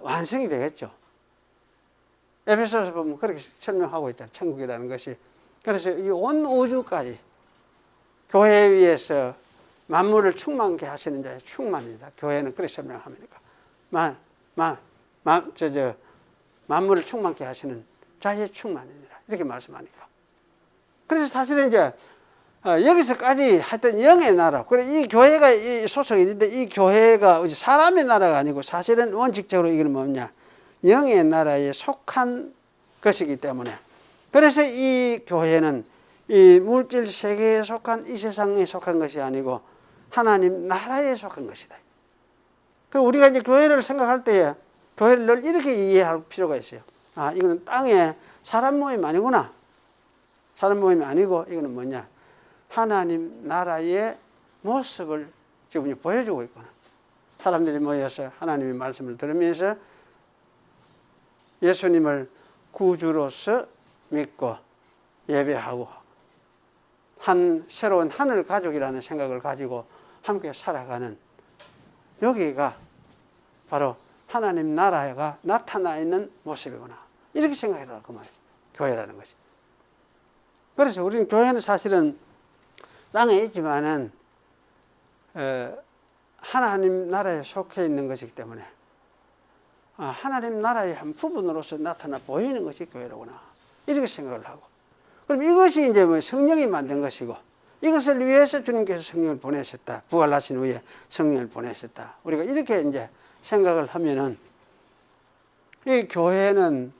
완성이 되겠죠. 에베소서 보면 그렇게 설명하고 있잖아요. 천국이라는 것이. 그래서 이 온 우주까지 교회 위에서 만물을 충만케 하시는 자의 충만이다. 교회는 그렇게 설명합니까? 만물을 충만케 하시는 자의 충만이니라. 이렇게 말씀하니까. 그래서 사실은 이제 여기서까지 하여튼 영의 나라. 그래 이 교회가 이 소속이 있는데 이 교회가 사람의 나라가 아니고 사실은 원칙적으로 이건 뭐냐, 영의 나라에 속한 것이기 때문에 그래서 이 교회는 이 물질 세계에 속한 이 세상에 속한 것이 아니고 하나님 나라에 속한 것이다. 그리고 우리가 이제 교회를 생각할 때에 교회를 늘 이렇게 이해할 필요가 있어요. 이거는 땅에 사람 모임 아니구나. 사람 모임이 아니고 이거는 뭐냐, 하나님 나라의 모습을 지금 보여주고 있구나. 사람들이 모여서 하나님의 말씀을 들으면서 예수님을 구주로서 믿고 예배하고 새로운 하늘 가족이라는 생각을 가지고 함께 살아가는 여기가 바로 하나님 나라가 나타나 있는 모습이구나. 이렇게 생각해라 그 말이에요. 교회라는 것이. 그래서 우리는 교회는 사실은 땅에 있지만은 하나님 나라에 속해 있는 것이기 때문에 하나님 나라의 한 부분으로서 나타나 보이는 것이 교회로구나. 이렇게 생각을 하고. 그럼 이것이 이제 뭐 성령이 만든 것이고 이것을 위해서 주님께서 성령을 보내셨다. 부활하신 후에 성령을 보내셨다. 우리가 이렇게 이제 생각을 하면은 이 교회는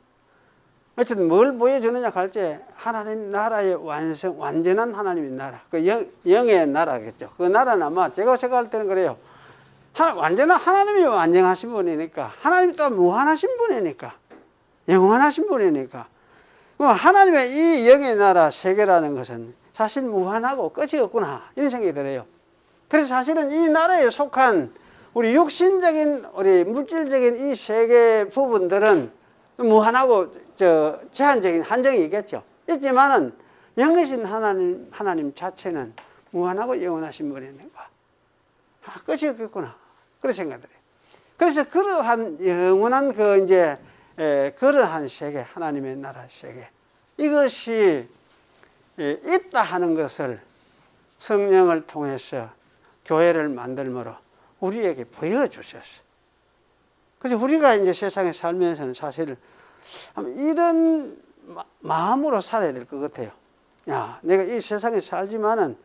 어쨌든 뭘 보여주느냐 할 때 하나님 나라의 완전한 하나님의 나라, 그 영의 나라겠죠. 그 나라는 아마 제가 생각할 때는 그래요. 완전한 하나님이 완전하신 분이니까, 하나님이 또 무한하신 분이니까, 영원하신 분이니까, 하나님의 이 영의 나라 세계라는 것은 사실 무한하고 끝이 없구나 이런 생각이 들어요. 그래서 사실은 이 나라에 속한 우리 육신적인 우리 물질적인 이 세계 부분들은 무한하고 제한적인 한정이 있겠죠. 있지만은 영이신 하나님 자체는 무한하고 영원하신 분이니까 끝이 없겠구나 그런 생각들이. 그래서 그러한 영원한 그러한 세계, 하나님의 나라 세계, 이것이 있다 하는 것을 성령을 통해서 교회를 만들므로 우리에게 보여주셨어요. 그래서 우리가 이제 세상에 살면서는 사실 이런 마음으로 살아야 될 것 같아요. 야, 내가 이 세상에 살지만은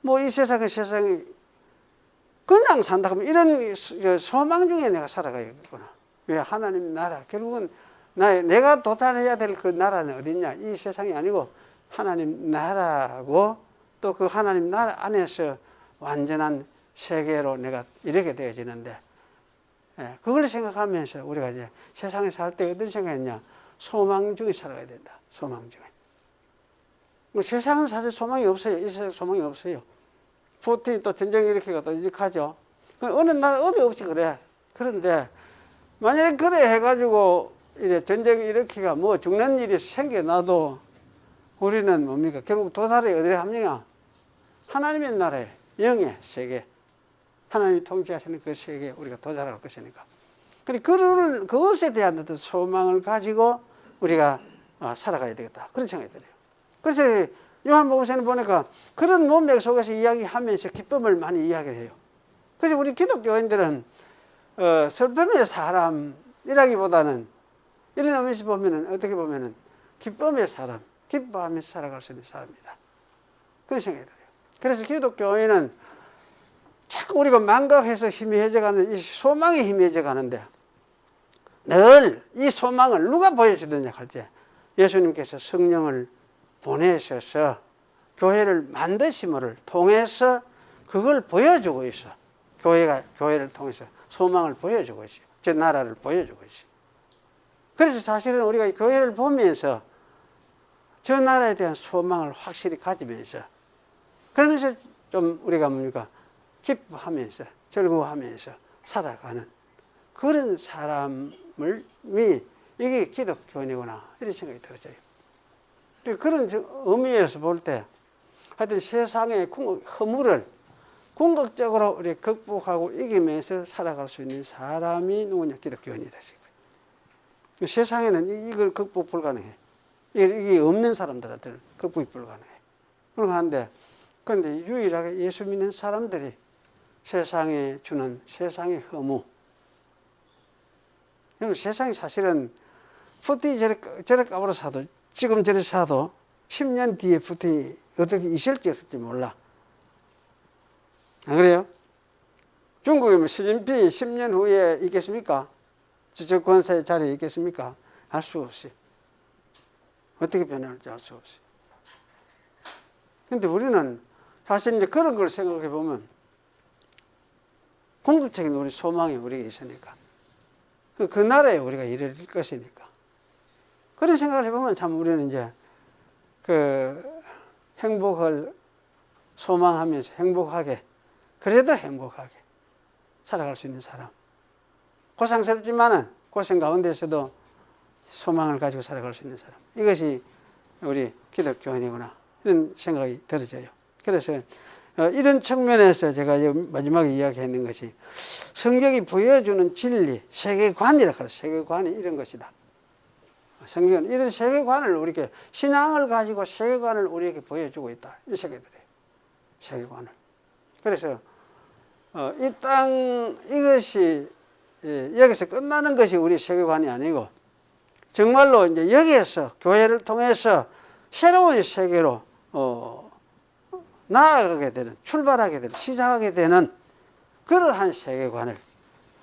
뭐 이 세상이 그냥 산다 하면 이런 소망 중에 내가 살아가야겠구나. 왜 하나님 나라, 결국은 내가 도달해야 될 그 나라는 어딨냐? 이 세상이 아니고 하나님 나라고, 또 그 하나님 나라 안에서 완전한 세계로 내가 이렇게 되어지는데, 그걸 생각하면서 우리가 이제 세상에 살 때 어떤 생각했냐? 소망 중에 살아가야 된다. 소망 중에. 세상은 사실 소망이 없어요. 이 세상 소망이 없어요. 푸틴이 또 전쟁 일으키고 또 이렇게 하죠. 어느 나라 어디 없지 그래. 그런데 만약에 그래 해가지고 이래 전쟁 일으키가 뭐 죽는 일이 생겨나도 우리는 뭡니까? 결국 도달이 어디에 합니까? 하나님의 나라에, 영의 세계, 하나님이 통치하시는 그 세계에 우리가 도달할 것이니까. 그것에 대한 어떤 소망을 가지고 우리가 살아가야 되겠다. 그런 생각이 들어요. 그래서 요한복음서는 보니까 그런 문맥 속에서 이야기하면서 기쁨을 많이 이야기를 해요. 그래서 우리 기독교인들은 슬픔의 사람이라기보다는 이런 의미에서 보면은, 어떻게 보면은 기쁨의 사람, 기뻐하면서 살아갈 수 있는 사람이다. 그런 생각이 들어요. 그래서 기독교인은 자꾸 우리가 망각해서 희미해져 가는, 이 소망이 희미해져 가는데, 늘 이 소망을 누가 보여주느냐 할 때 예수님께서 성령을 보내셔서 교회를 만드심을 통해서 그걸 보여주고 있어. 교회를 통해서 소망을 보여주고 있어요. 저 나라를 보여주고 있어요. 그래서 사실은 우리가 교회를 보면서 저 나라에 대한 소망을 확실히 가지면서, 그러면서 좀 우리가 뭡니까? 기뻐하면서, 즐거워하면서 살아가는 그런 사람이 이게 기독교인이구나, 이런 생각이 들어져요. 그런 의미에서 볼 때 하여튼 세상의 허물을 궁극적으로 우리 극복하고 이기면서 살아갈 수 있는 사람이 누구냐? 기독교인이다. 세상에는 이걸 극복 불가능해. 이게 없는 사람들한테는 극복이 불가능해. 그런데 그런데 유일하게 예수 믿는 사람들이 세상에 주는 세상의 허무. 세상이 사실은 푸틴이 저래 까불어 사도, 지금 저래 사도 10년 뒤에 푸틴이 어떻게 있을지 없을지 몰라. 안 그래요? 중국이면 시진핑이 10년 후에 있겠습니까? 지적권사의 자리에 있겠습니까? 알 수 없이. 어떻게 변할지 알 수 없이. 근데 우리는 사실 이제 그런 걸 생각해 보면 궁극적인 우리 소망이 우리에게 있으니까. 그 나라에 우리가 이를 것이니까. 그런 생각을 해보면 참 우리는 이제 행복을 소망하면서 행복하게, 그래도 행복하게 살아갈 수 있는 사람. 고생스럽지만은 고생 가운데서도 소망을 가지고 살아갈 수 있는 사람. 이것이 우리 기독교인이구나, 이런 생각이 들어져요. 그래서 이런 측면에서 제가 마지막에 이야기했는 것이 성경이 보여주는 진리, 세계관이라고 해요. 세계관이 이런 것이다. 성경은 이런 세계관을 우리에게, 신앙을 가지고 세계관을 우리에게 보여주고 있다. 이 생각이 들어요. 세계관을. 그래서 이 땅, 이것이 여기서 끝나는 것이 우리 세계관이 아니고 정말로 이제 여기에서 교회를 통해서 새로운 세계로 나아가게 되는, 출발하게 되는, 시작하게 되는 그러한 세계관을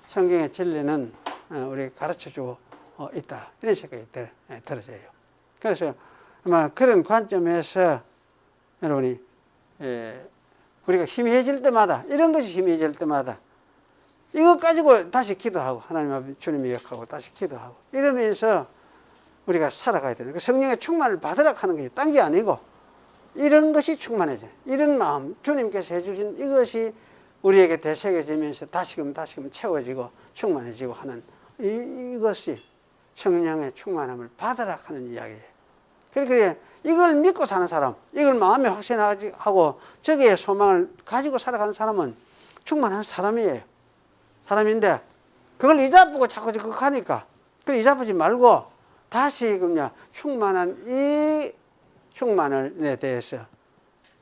성경의 진리는 우리 가르쳐주고 있다, 이런 생각이 들어져요. 그래서 아마 그런 관점에서 여러분이 우리가 희미해질 때마다, 이런 것이 희미해질 때마다 이것 가지고 다시 기도하고, 하나님 앞에 주님의 역하고 다시 기도하고, 이러면서 우리가 살아가야 되는, 그 성령의 충만을 받으라 하는 것이 딴 게 아니고 이런 것이 충만해져. 이런 마음, 주님께서 해주신 이것이 우리에게 되새겨지면서 다시금 채워지고 충만해지고 하는 이것이 성령의 충만함을 받으라 하는 이야기예요. 그러니까 이걸 믿고 사는 사람, 이걸 마음에 확신하고 저기에 소망을 가지고 살아가는 사람은 충만한 사람이에요. 사람인데 그걸 이자쁘고 자꾸 그거 하니까 그걸 이자쁘지 말고 다시 충만한 이 충만에 대해서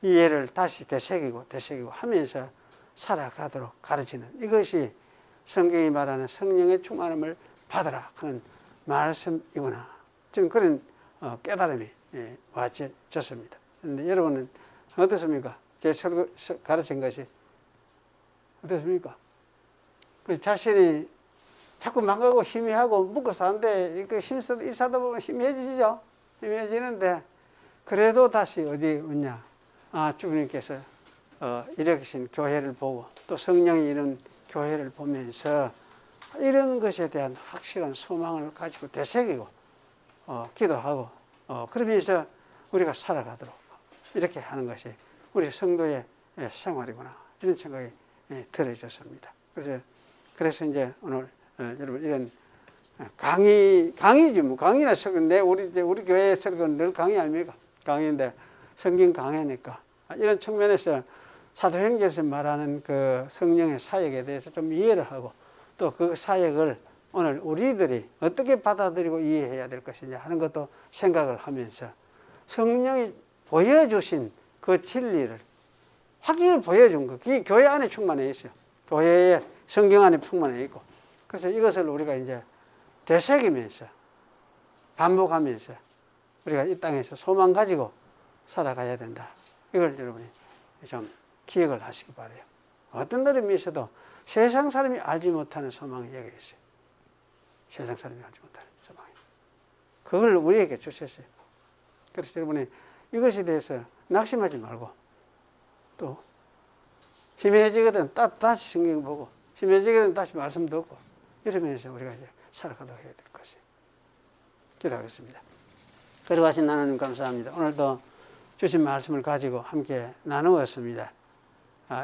이해를 다시 되새기고 하면서 살아가도록 가르치는 이것이 성경이 말하는 성령의 충만함을 받으라 하는 말씀이구나. 지금 그런 깨달음이 와졌습니다. 그런데 여러분은 어떻습니까? 제 가르친 것이 어떻습니까? 자신이 자꾸 망가고 희미하고 묶어 사는데 이렇게 일사다 보면 희미해지죠. 희미해지는데 그래도 다시 어디 오냐? 주님께서 일으키신 교회를 보고 또 성령이 이런 교회를 보면서 이런 것에 대한 확실한 소망을 가지고 되새기고 기도하고 그러면서 우리가 살아가도록 이렇게 하는 것이 우리 성도의 생활이구나 이런 생각이 들어졌습니다. 그래서 이제 오늘 여러분 이런 강의지 뭐 강의나 설교 우리 교회 설교는 늘 강의 아닙니까? 강의인데 성경 강의니까 이런 측면에서 사도행전에서 말하는 그 성령의 사역에 대해서 좀 이해를 하고 또 그 사역을 오늘 우리들이 어떻게 받아들이고 이해해야 될 것이냐 하는 것도 생각을 하면서 성령이 보여주신 그 진리를 확인을 보여준 것, 그게 교회 안에 충만해 있어요. 교회에 성경 안에 충만해 있고 그래서 이것을 우리가 이제 되새기면서 반복하면서 우리가 이 땅에서 소망 가지고 살아가야 된다. 이걸 여러분이 좀 기억을 하시기 바라요. 어떤 사람이있어도 세상 사람이 알지 못하는 소망이 여기 있어요. 세상 사람이 알지 못하는 소망이. 그걸 우리에게 주셨어요. 그래서 여러분이 이것에 대해서 낙심하지 말고 또 희미해지거든 다시 성경 보고 희미해지거든 다시 말씀 듣고 이러면서 우리가 이제 살아가도록 해야 될 것이에요. 기도하겠습니다. 그러하신 하나님 감사합니다. 오늘도 주신 말씀을 가지고 함께 나누었습니다.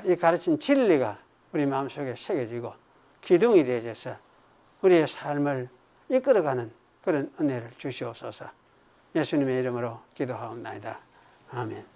이 가르친 진리가 우리 마음속에 새겨지고 기둥이 되어져서 우리의 삶을 이끌어가는 그런 은혜를 주시옵소서. 예수님의 이름으로 기도하옵나이다. 아멘.